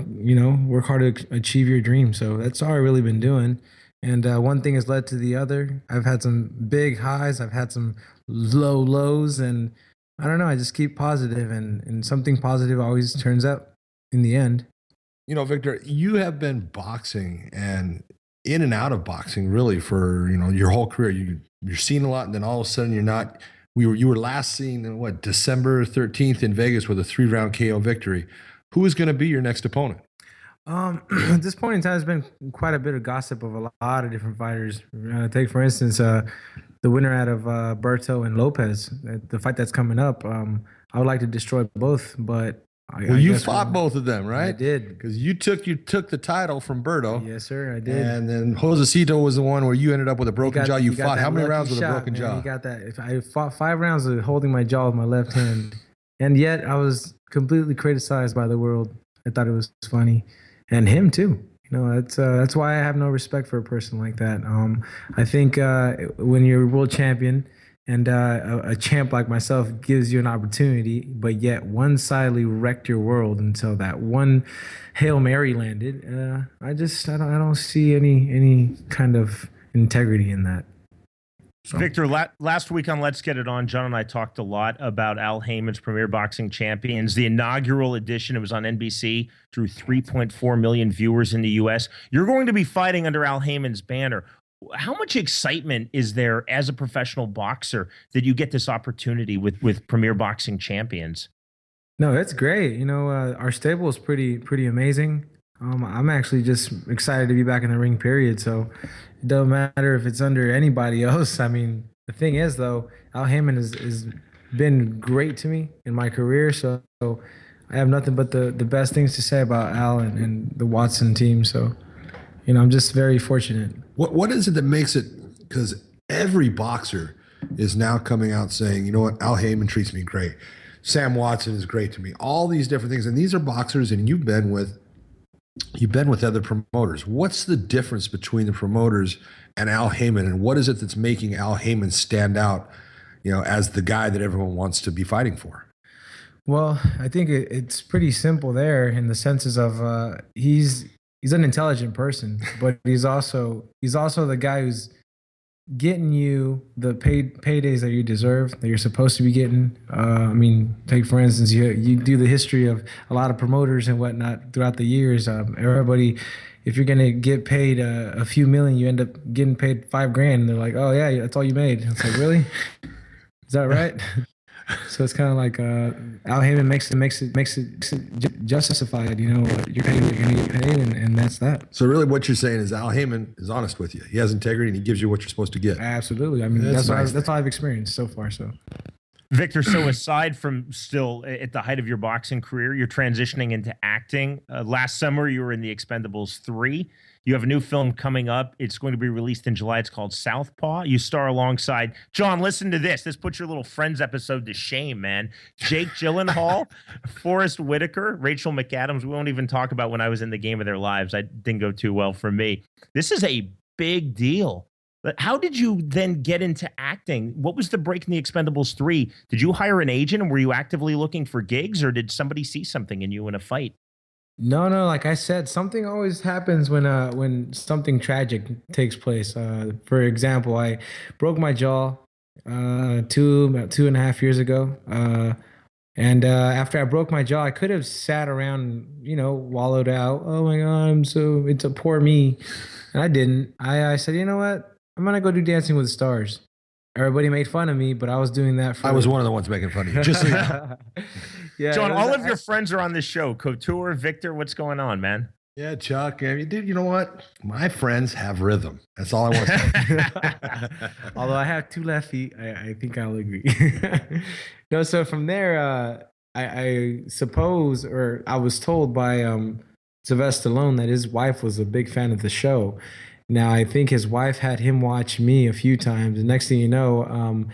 hard to achieve your dream. So that's all I've really been doing. And one thing has led to the other. I've had some big highs. I've had some low lows. And I don't know. I just keep positive, and something positive always turns up in the end. You know, Victor, you have been boxing and in and out of boxing really for, you know, your whole career. You're seen a lot, and then all of a sudden you're not. You were last seen in December 13th in Vegas with a 3-round KO victory. Who is going to be your next opponent? At this point in time, there's been quite a bit of gossip of a lot of different fighters. Take, for instance, the winner out of Berto and Lopez, the fight that's coming up. I would like to destroy both, but you fought both of them, right? I did, because you took the title from Berto. Yes, sir, I did. And then Josecito was the one where you ended up with a broken jaw. You fought how many rounds with a broken jaw? You got that. I fought 5 rounds of holding my jaw with my left hand, and yet I was completely criticized by the world. I thought it was funny. And him too. You know, that's why I have no respect for a person like that. I think when you're a world champion and a champ like myself gives you an opportunity, but yet one-sidedly wrecked your world until that one Hail Mary landed, I don't see any kind of integrity in that. So. Victor, last week on Let's Get It On, John and I talked a lot about Al Heyman's Premier Boxing Champions. The inaugural edition, it was on NBC, drew 3.4 million viewers in the U.S. You're going to be fighting under Al Heyman's banner. How much excitement is there as a professional boxer that you get this opportunity with Premier Boxing Champions? No, it's great. You know, our stable is pretty amazing. I'm actually just excited to be back in the ring, period. So it doesn't matter if it's under anybody else. I mean, the thing is, though, Al Heyman has been great to me in my career. So I have nothing but the best things to say about Al and the Watson team. So, you know, I'm just very fortunate. What is it that makes it? Because every boxer is now coming out saying, you know what, Al Heyman treats me great. Sam Watson is great to me. All these different things. And these are boxers, and you've been with other promoters. What's the difference between the promoters and Al Heyman, and what is it that's making Al Heyman stand out, you know, as the guy that everyone wants to be fighting for? Well, I think it's pretty simple there in the senses of he's an intelligent person, but he's also the guy who's getting you the paydays that you deserve, that you're supposed to be getting. I mean, take for instance, you do the history of a lot of promoters and whatnot throughout the years. Everybody, if you're gonna get paid a few million, you end up getting paid $5,000, and they're like, "Oh yeah, that's all you made." It's like, really? Is that right? So it's kind of like Al Heyman makes it justified. You know, you're paid what you're gonna get paid, and that's that. So really, what you're saying is Al Heyman is honest with you. He has integrity, and he gives you what you're supposed to get. Absolutely. I mean, that's all I've experienced so far. So, Victor, so aside from still at the height of your boxing career, you're transitioning into acting. Last summer, you were in The Expendables 3. You have a new film coming up. It's going to be released in July. It's called Southpaw. You star alongside, John, listen to this. This puts your little Friends episode to shame, man. Jake Gyllenhaal, Forrest Whitaker, Rachel McAdams. We won't even talk about when I was in the game of their lives. I didn't go too well for me. This is a big deal. But how did you then get into acting? What was the break in The Expendables 3? Did you hire an agent, and were you actively looking for gigs, or did somebody see something in you in a fight? No. Like I said, something always happens when something tragic takes place. For example, I broke my jaw about 2.5 years ago. And after I broke my jaw, I could have sat around and, you know, wallowed out. Oh my God, it's a poor me. And I didn't. I said, you know what? I'm going to go do Dancing with the Stars. Everybody made fun of me, but I was doing that for... I was one of the ones making fun of you. Just so you know. Yeah, John, all of your friends are on this show. Couture, Victor, what's going on, man? Yeah, Chuck. I mean, dude, you know what? My friends have rhythm. That's all I want to say. Although I have 2 left feet, I think I'll agree. No, so from there, I suppose, or I was told by Sylvester Stallone that his wife was a big fan of the show. Now, I think his wife had him watch me a few times. The next thing you know,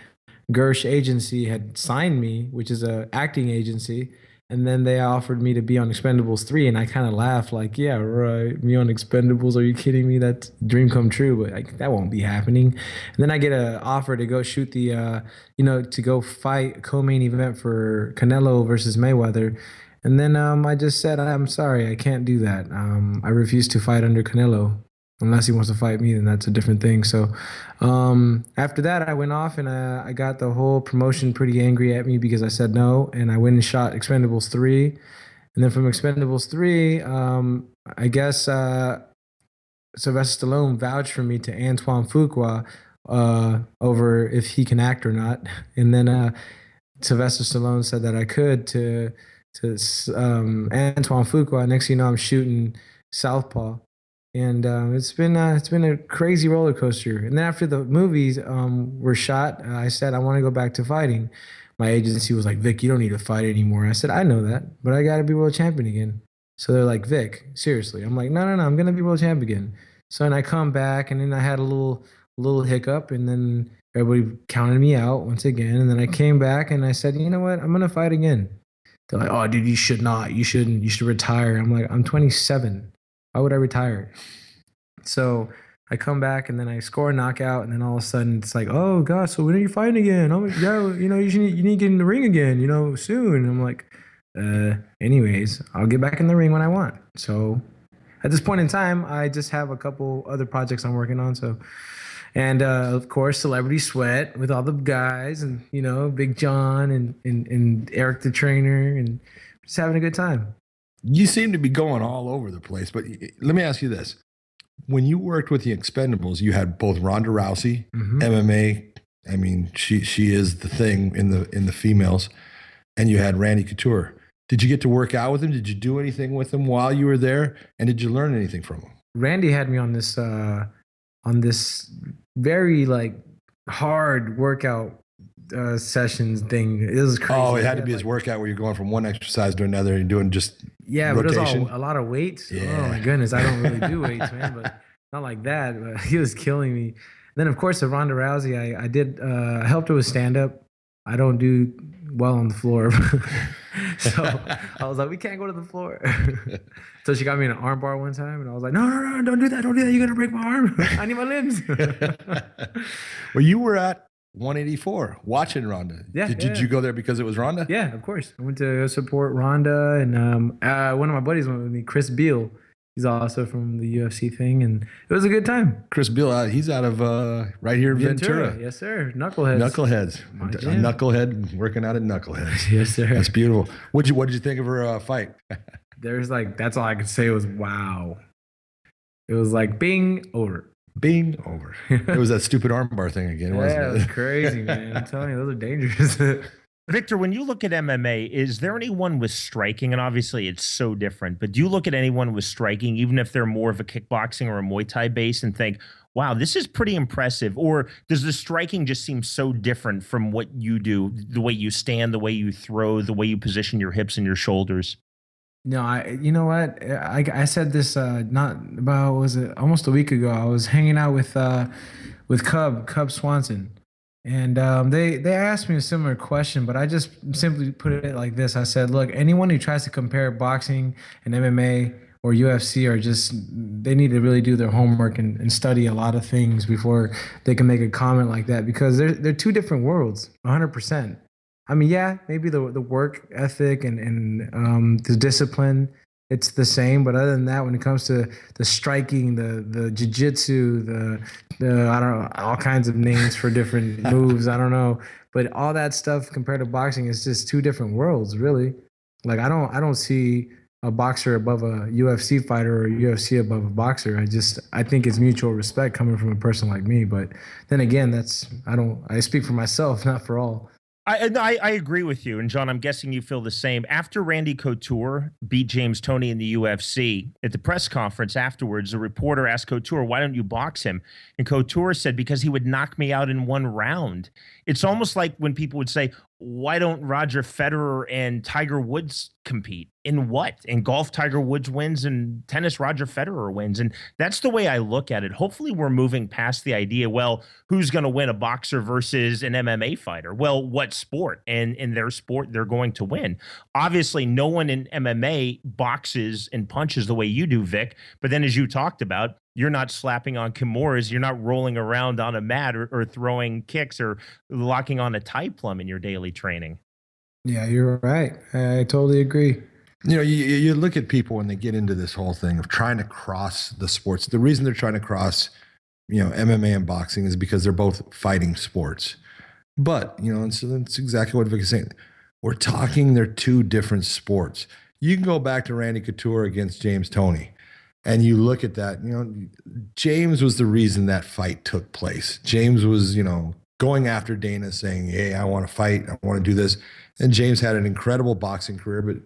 Gersh Agency had signed me, which is an acting agency. And then they offered me to be on Expendables 3. And I kind of laughed like, yeah, right. Me on Expendables. Are you kidding me? That's a dream come true. But like, that won't be happening. And then I get an offer to go shoot to go fight a co-main event for Canelo versus Mayweather. And then I just said, I'm sorry, I can't do that. I refuse to fight under Canelo. Unless he wants to fight me, then that's a different thing. So after that, I went off and I got the whole promotion pretty angry at me because I said no. And I went and shot Expendables 3. And then from Expendables 3, I guess Sylvester Stallone vouched for me to Antoine Fuqua over if he can act or not. And then Sylvester Stallone said that I could to Antoine Fuqua. Next thing you know, I'm shooting Southpaw. And it's been a crazy roller coaster. And then after the movies were shot, I said I want to go back to fighting. My agency was like, Vic, you don't need to fight anymore. I said, I know that, but I got to be world champion again. So they're like, Vic, seriously? I'm like, no, I'm gonna be world champ again. So then I come back, and then I had a little hiccup, and then everybody counted me out once again. And then I came back, and I said, you know what? I'm gonna fight again. They're like, oh, dude, you should not. You shouldn't. You should retire. I'm like, I'm 27. Why would I retire? So I come back and then I score a knockout, and then all of a sudden it's like, oh gosh, so when are you fighting again? I'm like, yeah, you know, you need to get in the ring again, you know, soon. And I'm like, anyways, I'll get back in the ring when I want. So at this point in time, I just have a couple other projects I'm working on. So And of course, Celebrity Sweat with all the guys, and Big John and Eric the trainer, and just having a good time. You seem to be going all over the place, but let me ask you this. When you worked with the Expendables, you had both Ronda Rousey, MMA. I mean, she is the thing in the females, and you had Randy Couture. Did you get to work out with him? Did you do anything with him while you were there? And did you learn anything from him? Randy had me on this very like hard workout sessions thing. It was crazy. Oh, it had to be his workout where you're going from one exercise to another and doing just but it was a lot of weights. Yeah. Oh my goodness, I don't really do weights, man, but not like that. But he was killing me. Then of course, with Ronda Rousey, I did helped her with stand up. I don't do well on the floor, so I was like, we can't go to the floor. So she got me in an arm bar one time, and I was like, no, don't do that, you're gonna break my arm. I need my limbs. Well, you were at 184 watching Ronda. Did you go there because it was Ronda? Yeah, of course. I went to support Ronda, and one of my buddies went with me, Chris Beal. He's also from the UFC thing, and it was a good time. Chris Beal, he's out of right here in Ventura. Yes, sir. Knuckleheads. A knucklehead working out at Knuckleheads. Yes, sir. That's beautiful. What did you think of her fight? That's all I could say was wow. It was like bing, over. Bing, over. It was that stupid armbar thing again, wasn't it? It was crazy, man. I'm telling you, those are dangerous. Victor, when you look at MMA, is there anyone with striking? And obviously it's so different, but do you look at anyone with striking, even if they're more of a kickboxing or a Muay Thai base, and think, wow, this is pretty impressive? Or does the striking just seem so different from what you do, the way you stand, the way you throw, the way you position your hips and your shoulders? No, you know what? I said this almost a week ago. I was hanging out with Cub Swanson. And they asked me a similar question, but I just simply put it like this. I said, look, anyone who tries to compare boxing and MMA or UFC they need to really do their homework and study a lot of things before they can make a comment like that, because they're two different worlds, 100%. I mean, yeah, maybe the work ethic and the discipline, it's the same. But other than that, when it comes to the striking, the jiu-jitsu, the I don't know, all kinds of names for different moves, I don't know. But all that stuff compared to boxing is just two different worlds, really. Like I don't see a boxer above a UFC fighter or a UFC above a boxer. I think it's mutual respect coming from a person like me. But then again, I speak for myself, not for all. I agree with you. And John, I'm guessing you feel the same. After Randy Couture beat James Toney in the UFC, at the press conference afterwards, a reporter asked Couture, why don't you box him? And Couture said, because he would knock me out in one round. It's almost like when people would say, why don't Roger Federer and Tiger Woods compete? In what? In golf, Tiger Woods wins, and tennis, Roger Federer wins. And that's the way I look at it. Hopefully we're moving past the idea, well, who's going to win, a boxer versus an MMA fighter? Well, what sport? And in their sport, they're going to win. Obviously, no one in MMA boxes and punches the way you do, Vic. But then as you talked about, you're not slapping on kimuras. You're not rolling around on a mat or throwing kicks or locking on a Thai plum in your daily training. Yeah, you're right. I totally agree. You look at people when they get into this whole thing of trying to cross the sports. The reason they're trying to cross, MMA and boxing is because they're both fighting sports. But, and so that's exactly what Vic is saying. We're talking they're two different sports. You can go back to Randy Couture against James Toney. And you look at that, James was the reason that fight took place. James was, going after Dana saying, hey, I want to fight. I want to do this. And James had an incredible boxing career. But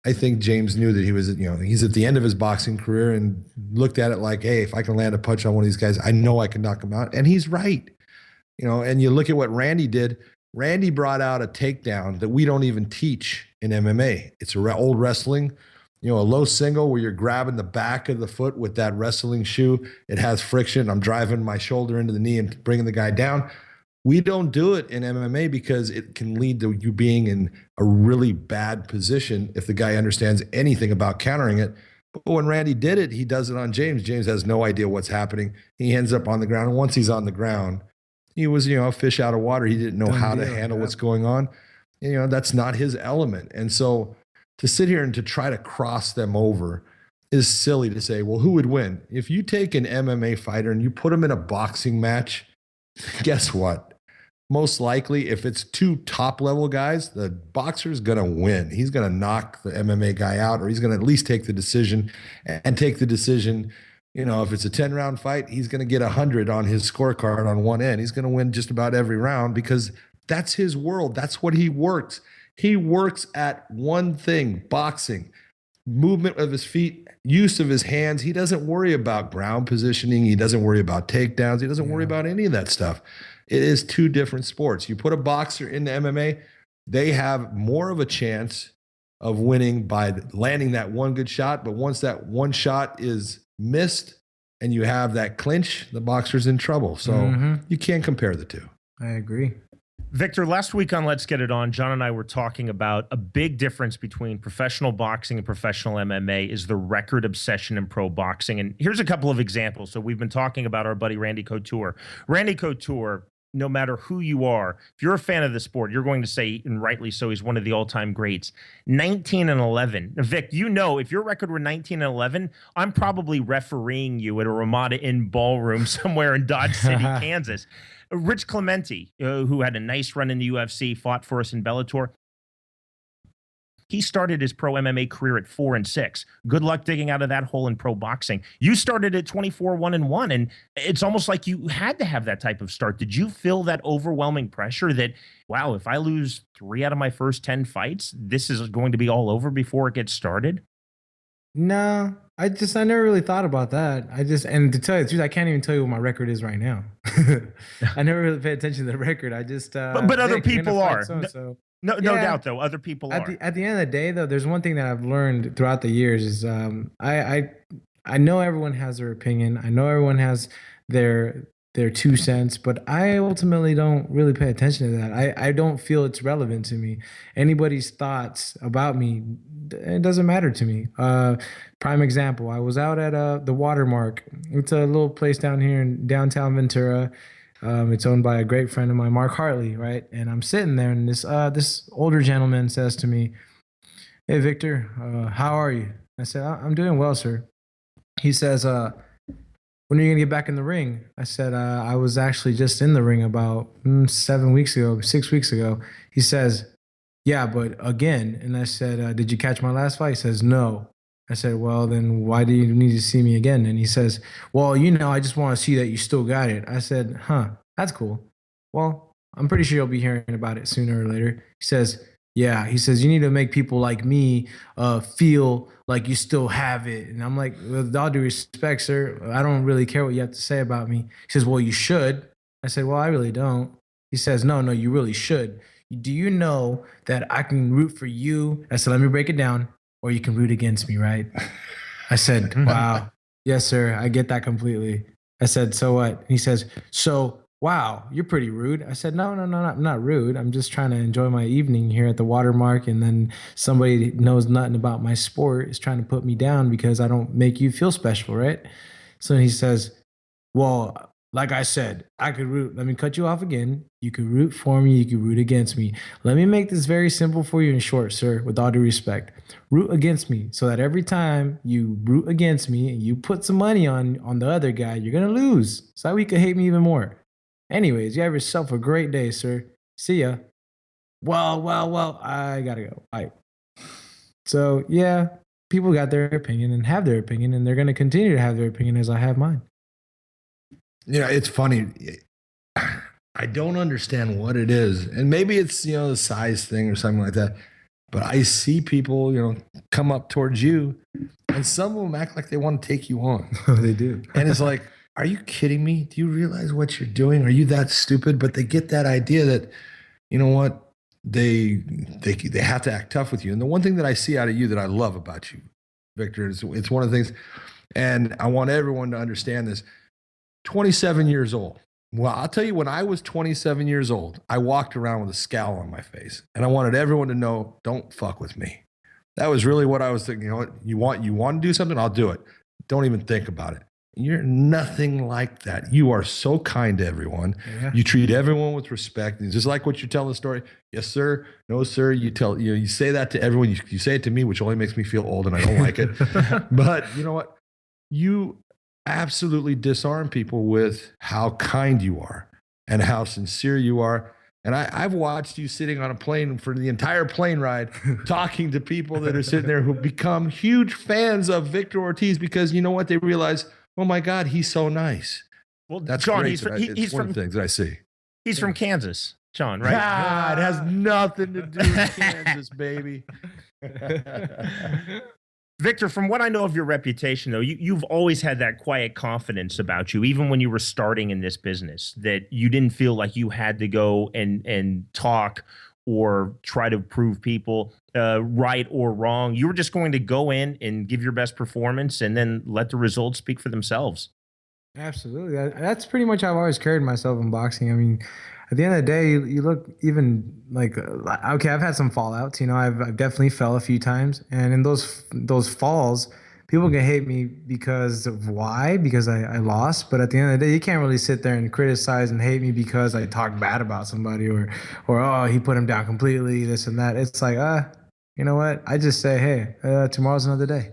I think James knew that he was, he's at the end of his boxing career and looked at it like, hey, if I can land a punch on one of these guys, I know I can knock him out. And he's right. And you look at what Randy did. Randy brought out a takedown that we don't even teach in MMA. It's old wrestling. A low single where you're grabbing the back of the foot with that wrestling shoe. It has friction. I'm driving my shoulder into the knee and bringing the guy down. We don't do it in MMA because it can lead to you being in a really bad position if the guy understands anything about countering it. But when Randy did it, he does it on James. James has no idea what's happening. He ends up on the ground. And once he's on the ground, he was, a fish out of water. He didn't know how to handle what's going on. That's not his element. And so to sit here and to try to cross them over is silly to say, well, who would win? If you take an MMA fighter and you put him in a boxing match guess what? Most likely, if it's two top level guys, the boxer's going to win. He's going to knock the MMA guy out, or he's going to at least take the decision and take the decision. You know, if it's a 10-round fight, he's going to get 100 on his scorecard on one end. He's going to win just about every round because that's his world. That's what he works. He works at one thing, boxing, movement of his feet, use of his hands. He doesn't worry about ground positioning. He doesn't worry about takedowns. He doesn't worry about any of that stuff. It is two different sports. You put a boxer into MMA, they have more of a chance of winning by landing that one good shot. But once that one shot is missed and you have that clinch, the boxer's in trouble. So you can't compare the two. I agree. Victor, last week on Let's Get It On, John and I were talking about a big difference between professional boxing and professional MMA is the record obsession in pro boxing. And here's a couple of examples. So we've been talking about our buddy Randy Couture. Randy Couture, no matter who you are, if you're a fan of the sport, you're going to say, and rightly so, he's one of the all-time greats. 19-11. Vic, you know, if your record were 19-11, I'm probably refereeing you at a Ramada Inn ballroom somewhere in Dodge City, Kansas. Rich Clemente, who had a nice run in the UFC, fought for us in Bellator. He started his pro MMA career at 4-6. Good luck digging out of that hole in pro boxing. You started at 24-1-1, and it's almost like you had to have that type of start. Did you feel that overwhelming pressure that, wow, if I lose 3 out of my first 10 fights, this is going to be all over before it gets started? No, I never really thought about that. And to tell you the truth, I can't even tell you what my record is right now. I never really pay attention to the record. I just, but other people are. So. No doubt, though. Other people are. At the end of the day, though, there's one thing that I've learned throughout the years is I know everyone has their opinion. I know everyone has their 2 cents, but I ultimately don't really pay attention to that. I don't feel it's relevant to me. Anybody's thoughts about me, it doesn't matter to me. Prime example, I was out at the Watermark. It's a little place down here in downtown Ventura. It's owned by a great friend of mine, Mark Hartley, right? And I'm sitting there, and this older gentleman says to me, "Hey, Victor, how are you?" I said, "I'm doing well, sir." He says, "When are you gonna get back in the ring?" I said, "I was actually just in the ring about 6 weeks ago." He says, "Yeah, but again." And I said, "Did you catch my last fight?" He says, "No." I said, "Well, then why do you need to see me again?" And he says, "Well, I just want to see that you still got it." I said, "Huh, that's cool. Well, I'm pretty sure you'll be hearing about it sooner or later." He says, "Yeah." He says, "You need to make people like me feel like you still have it." And I'm like, "With all due respect, sir, I don't really care what you have to say about me." He says, "Well, you should." I said, "Well, I really don't." He says, No, you really should. Do you know that I can root for you?" I said, "Let me break it down. Or you can root against me, right?" I said, "Wow. Yes, sir. I get that completely." I said, "So what?" He says, "So, wow, you're pretty rude." I said, No, I'm not rude. I'm just trying to enjoy my evening here at the Watermark. And then somebody knows nothing about my sport is trying to put me down because I don't make you feel special, right? So he says, "Well, like I said, I could root." Let me cut you off again. You could root for me. You could root against me. Let me make this very simple for you and short, sir, with all due respect. Root against me so that every time you root against me and you put some money on the other guy, you're going to lose. So that way you can hate me even more. Anyways, you have yourself a great day, sir. See ya. Well, I got to go. Bye. So, yeah, people got their opinion and have their opinion, and they're going to continue to have their opinion as I have mine. It's funny. I don't understand what it is. And maybe it's, the size thing or something like that. But I see people, come up towards you, and some of them act like they want to take you on. Oh, they do. And it's like, are you kidding me? Do you realize what you're doing? Are you that stupid? But they get that idea that, you know what? They have to act tough with you. And the one thing that I see out of you that I love about you, Victor, it's one of the things, and I want everyone to understand this. 27 years old. Well, I'll tell you, when I was 27 years old, I walked around with a scowl on my face, and I wanted everyone to know, don't fuck with me. That was really what I was thinking. You want to do something? I'll do it. Don't even think about it. You're nothing like that. You are so kind to everyone. Yeah. You treat everyone with respect. And just like what you tell the story. Yes, sir. No, sir. You say that to everyone. You say it to me, which only makes me feel old and I don't like it. But you know what? You absolutely disarm people with how kind you are. and how sincere you are. And I've watched you sitting on a plane for the entire plane ride, talking to people that are sitting there who become huge fans of Victor Ortiz because you know what? They realize, oh my God, he's so nice. Well, That's John, great. he's one from of the things that I see. He's from Kansas, John, right? God, it has nothing to do with Kansas, baby. Victor, from what I know of your reputation, though, you've always had that quiet confidence about you, even when you were starting in this business, that you didn't feel like you had to go and talk or try to prove people right or wrong. You were just going to go in and give your best performance and then let the results speak for themselves. Absolutely. That's pretty much how I've always carried myself in boxing. I mean, at the end of the day, you look even like, okay, I've had some fallouts, you know, I've definitely fell a few times. And in those falls, people can hate me because of why? Because I lost. But at the end of the day, you can't really sit there and criticize and hate me because I talk bad about somebody or oh, he put him down completely, this and that. It's like, you know what? I just say, hey, tomorrow's another day.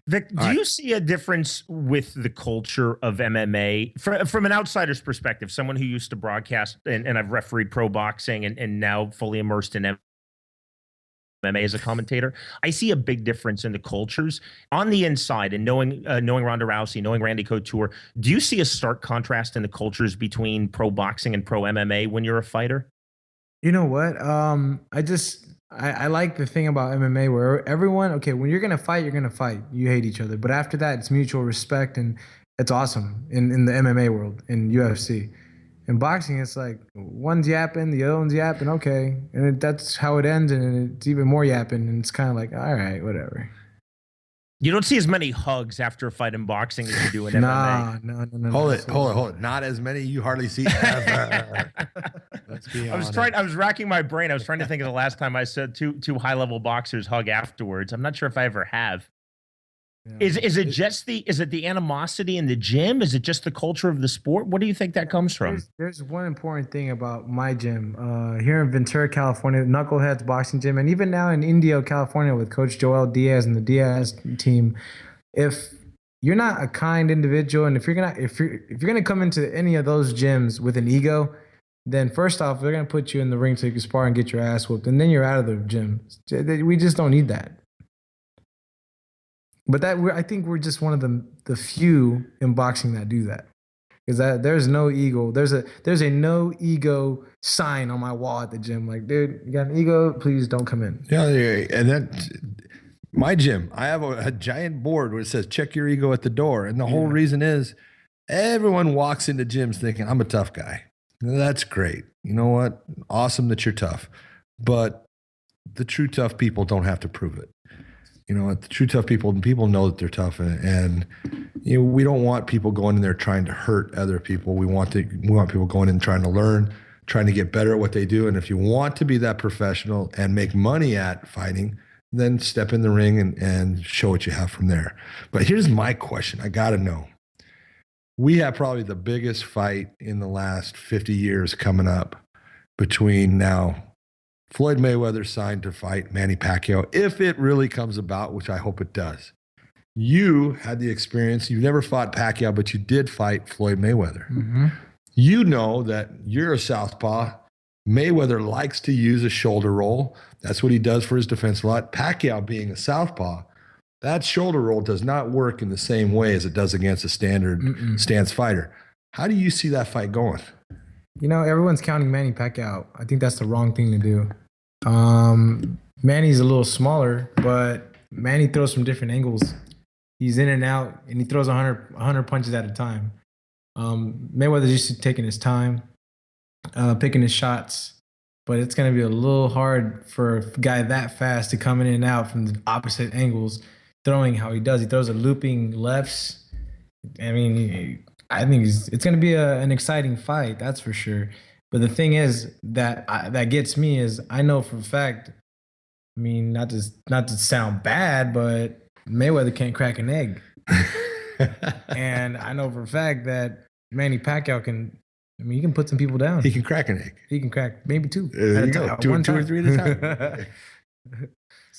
Vic, do you see a difference with the culture of MMA from an outsider's perspective, someone who used to broadcast and I've refereed pro boxing and now fully immersed in MMA as a commentator? I see a big difference in the cultures on the inside and knowing Ronda Rousey, knowing Randy Couture. Do you see a stark contrast in the cultures between pro boxing and pro MMA when you're a fighter? You know what? I like the thing about MMA where everyone, okay, when you're going to fight, you're going to fight. You hate each other. But after that, it's mutual respect, and it's awesome in the MMA world, in UFC. In boxing, it's like one's yapping, the other one's yapping, okay. And that's how it ends, and it's even more yapping, and it's kind of like, all right, whatever. You don't see as many hugs after a fight in boxing as you do in MMA. No. Hold it. Not as many. You hardly see ever. Let's be honest. I was racking my brain. I was trying to think of the last time I saw two high-level boxers hug afterwards. I'm not sure if I ever have. Yeah. Is it the animosity in the gym? Is it just the culture of the sport? What do you think that comes from? There's one important thing about my gym here in Ventura, California, Knuckleheads Boxing Gym, and even now in Indio, California, with Coach Joel Diaz and the Diaz team. If you're not a kind individual, and if you're gonna come into any of those gyms with an ego, then first off, they're gonna put you in the ring so you can spar and get your ass whooped, and then you're out of the gym. We just don't need that. But I think we're just one of the few in boxing that do that, because there's no ego. There's a no ego sign on my wall at the gym. Like, dude, you got an ego? Please don't come in. Yeah, and that my gym, I have a giant board where it says check your ego at the door, and the whole reason is everyone walks into gyms thinking I'm a tough guy. That's great. You know what? Awesome that you're tough, but the true tough people don't have to prove it. You know, the true tough people know that they're tough, and you know, we don't want people going in there trying to hurt other people. We want people going in trying to learn, trying to get better at what they do. And if you want to be that professional and make money at fighting, then step in the ring and show what you have from there. But here's my question. I got to know. We have probably the biggest fight in the last 50 years coming up between now Floyd Mayweather signed to fight Manny Pacquiao, if it really comes about, which I hope it does. You had the experience. You never fought Pacquiao, but you did fight Floyd Mayweather. Mm-hmm. You know that you're a southpaw. Mayweather likes to use a shoulder roll. That's what he does for his defense a lot. Pacquiao being a southpaw, that shoulder roll does not work in the same way as it does against a standard stance fighter. How do you see that fight going? You know, everyone's counting Manny Pacquiao. I think that's the wrong thing to do. Manny's a little smaller, but Manny throws from different angles. He's in and out, and he throws 100 punches at a time. Mayweather's used to taking his time, picking his shots, but it's going to be a little hard for a guy that fast to come in and out from the opposite angles, throwing how he does. He throws a looping lefts. I mean, I think it's going to be an exciting fight, that's for sure. But the thing is that gets me is I know for a fact, I mean, not to sound bad, but Mayweather can't crack an egg. And I know for a fact that Manny Pacquiao he can put some people down. He can crack an egg. He can crack maybe two at a time. Two or three at a time.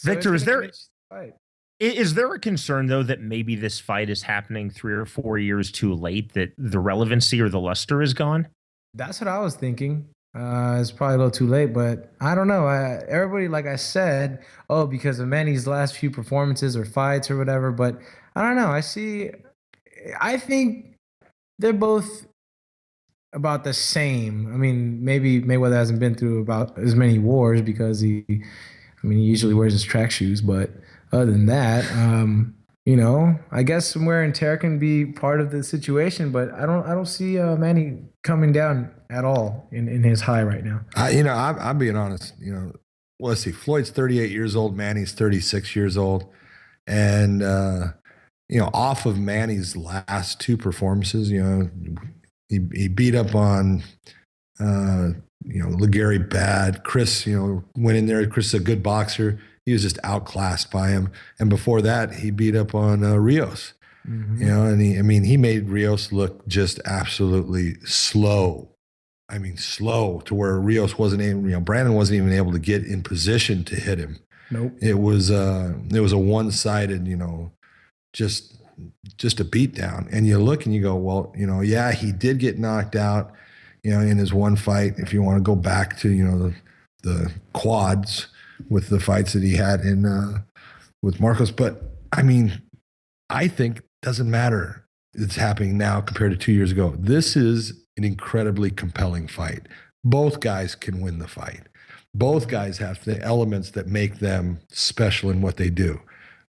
Victor, is there a concern, though, that maybe this fight is happening 3 or 4 years too late, that the relevancy or the luster is gone? That's what I was thinking. It's probably a little too late, but I don't know. Everybody, like I said, oh, because of Manny's last few performances or fights or whatever. But I don't know. I think they're both about the same. I mean, maybe Mayweather hasn't been through about as many wars because he usually wears his track shoes. But other than that, I guess some wear and tear can be part of the situation. But I don't see Manny coming down at all in his high right now. I'm being honest. Well, let's see. Floyd's 38 years old. Manny's 36 years old, and off of Manny's last two performances, he beat up on, LeGarry Bad. Chris, went in there. Chris is a good boxer. He was just outclassed by him. And before that, he beat up on Rios. Mm-hmm. And he made Rios look just absolutely slow. Slow to where Rios wasn't able, Brandon wasn't even able to get in position to hit him. Nope. It was a one-sided, just a beatdown. And you look and you go, well, yeah, he did get knocked out, in his one fight. If you want to go back to, the quads with the fights that he had with Marcos. But I think it doesn't matter. It's happening now compared to 2 years ago. This is an incredibly compelling fight. Both guys can win the fight. Both guys have the elements that make them special in what they do.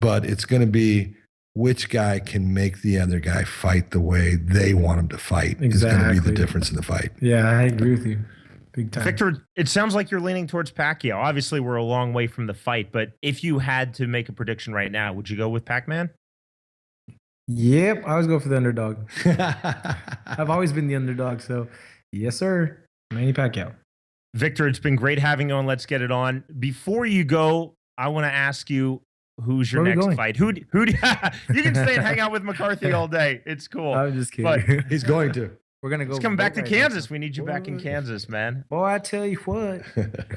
But it's going to be which guy can make the other guy fight the way they want him to fight. Exactly. Is going to be the difference in the fight. Yeah, I agree with you. Big time. Victor, it sounds like you're leaning towards Pacquiao. Obviously, we're a long way from the fight, but if you had to make a prediction right now, would you go with Pac-Man? Yep, I always go for the underdog. I've always been the underdog, so yes, sir. Manny Pacquiao. Victor, it's been great having you on. Let's get it on. Before you go, I want to ask you, who's your next fight? Who do you can stay and hang out with McCarthy all day. It's cool. I'm just kidding. But he's going to. We're gonna go. He's coming back to Kansas. We need you back in Kansas, man. Boy, I tell you what.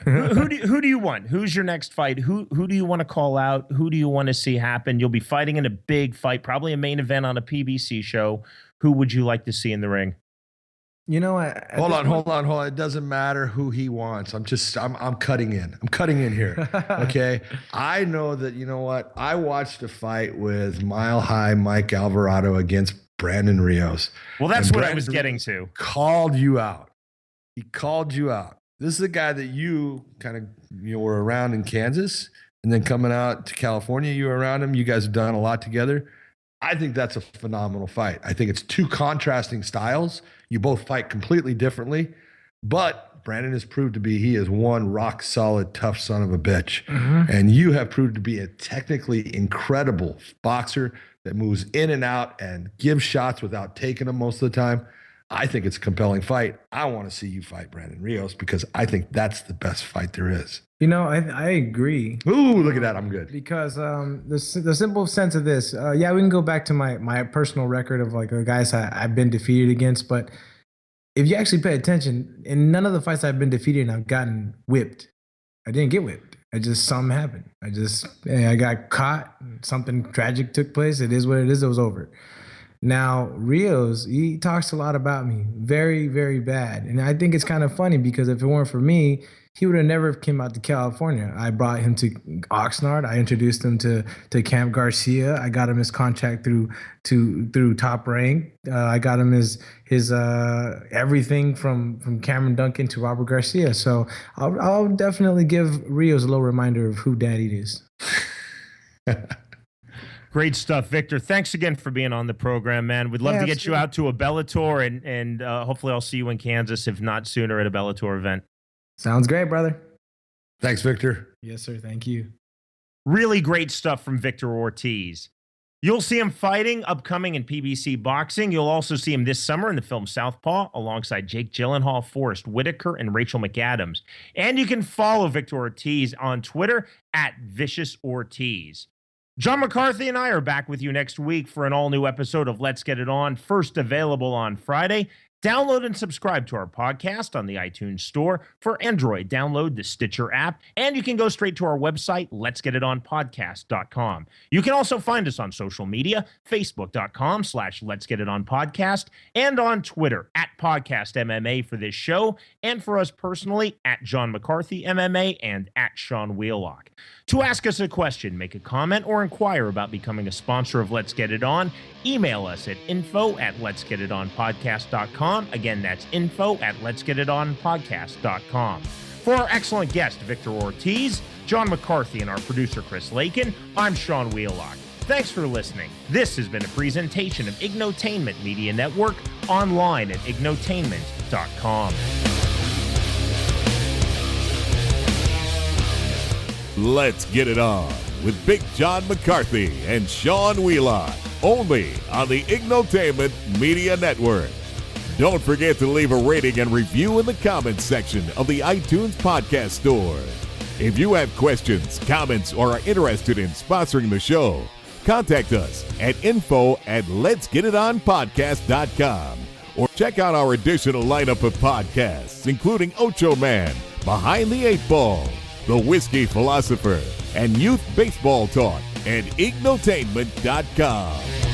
who do you want? Who's your next fight? Who do you want to call out? Who do you want to see happen? You'll be fighting in a big fight, probably a main event on a PBC show. Who would you like to see in the ring? Hold on. It doesn't matter who he wants. I'm cutting in. I'm cutting in here. Okay. I know that, I watched a fight with Mile High Mike Alvarado against Brandon Rios. Well, that's what I was getting to. Called you out. He called you out. This is a guy that you kind of, were around in Kansas, and then coming out to California, you were around him. You guys have done a lot together. I think that's a phenomenal fight. I think it's two contrasting styles. You both fight completely differently, but Brandon has proved to be, he is one rock solid, tough son of a bitch. Mm-hmm. And you have proved to be a technically incredible boxer that moves in and out and gives shots without taking them most of the time. I think it's a compelling fight. I want to see you fight Brandon Rios because I think that's the best fight there is. I agree. Ooh, look at that. I'm good. Because the simple sense of this, we can go back to my personal record of like the guys I've been defeated against. But if you actually pay attention, in none of the fights I've been defeated in, I've gotten whipped. I didn't get whipped. Something happened. I got caught. Something tragic took place. It is what it is. It was over. Now, Rios, he talks a lot about me. Very, very bad. And I think it's kind of funny because if it weren't for me, he would have never came out to California. I brought him to Oxnard. I introduced him to Camp Garcia. I got him his contract through Top Rank. I got him his everything from Cameron Duncan to Robert Garcia. So I'll definitely give Rios a little reminder of who Daddy is. Great stuff, Victor. Thanks again for being on the program, man. We'd love to get you out to a Bellator, and hopefully I'll see you in Kansas, if not sooner, at a Bellator event. Sounds great, brother. Thanks, Victor. Yes, sir. Thank you. Really great stuff from Victor Ortiz. You'll see him fighting upcoming in PBC boxing. You'll also see him this summer in the film Southpaw alongside Jake Gyllenhaal, Forrest Whitaker, and Rachel McAdams. And you can follow Victor Ortiz on Twitter @ViciousOrtiz. John McCarthy and I are back with you next week for an all-new episode of Let's Get It On, first available on Friday. Download and subscribe to our podcast on the iTunes Store. For Android, download the Stitcher app, and you can go straight to our website, letsgetitonpodcast.com. You can also find us on social media, facebook.com/letsgetitonpodcast, and on Twitter, @podcastmma for this show, and for us personally, @John McCarthy MMA and @Sean Wheelock. To ask us a question, make a comment, or inquire about becoming a sponsor of Let's Get It On, email us at info@letsgetitonpodcast.com. Again, that's info@letsgetitonpodcast.com. For our excellent guest, Victor Ortiz, John McCarthy, and our producer, Chris Lakin, I'm Sean Wheelock. Thanks for listening. This has been a presentation of Ignotainment Media Network, online at ignotainment.com. Let's Get It On with Big John McCarthy and Sean Wheelock, only on the Ignotainment Media Network. Don't forget to leave a rating and review in the comments section of the iTunes Podcast Store. If you have questions, comments, or are interested in sponsoring the show, contact us at info@letsgetitonpodcast.com or check out our additional lineup of podcasts, including Ocho Man, Behind the Eight Ball, The Whiskey Philosopher, and Youth Baseball Talk at ignotainment.com.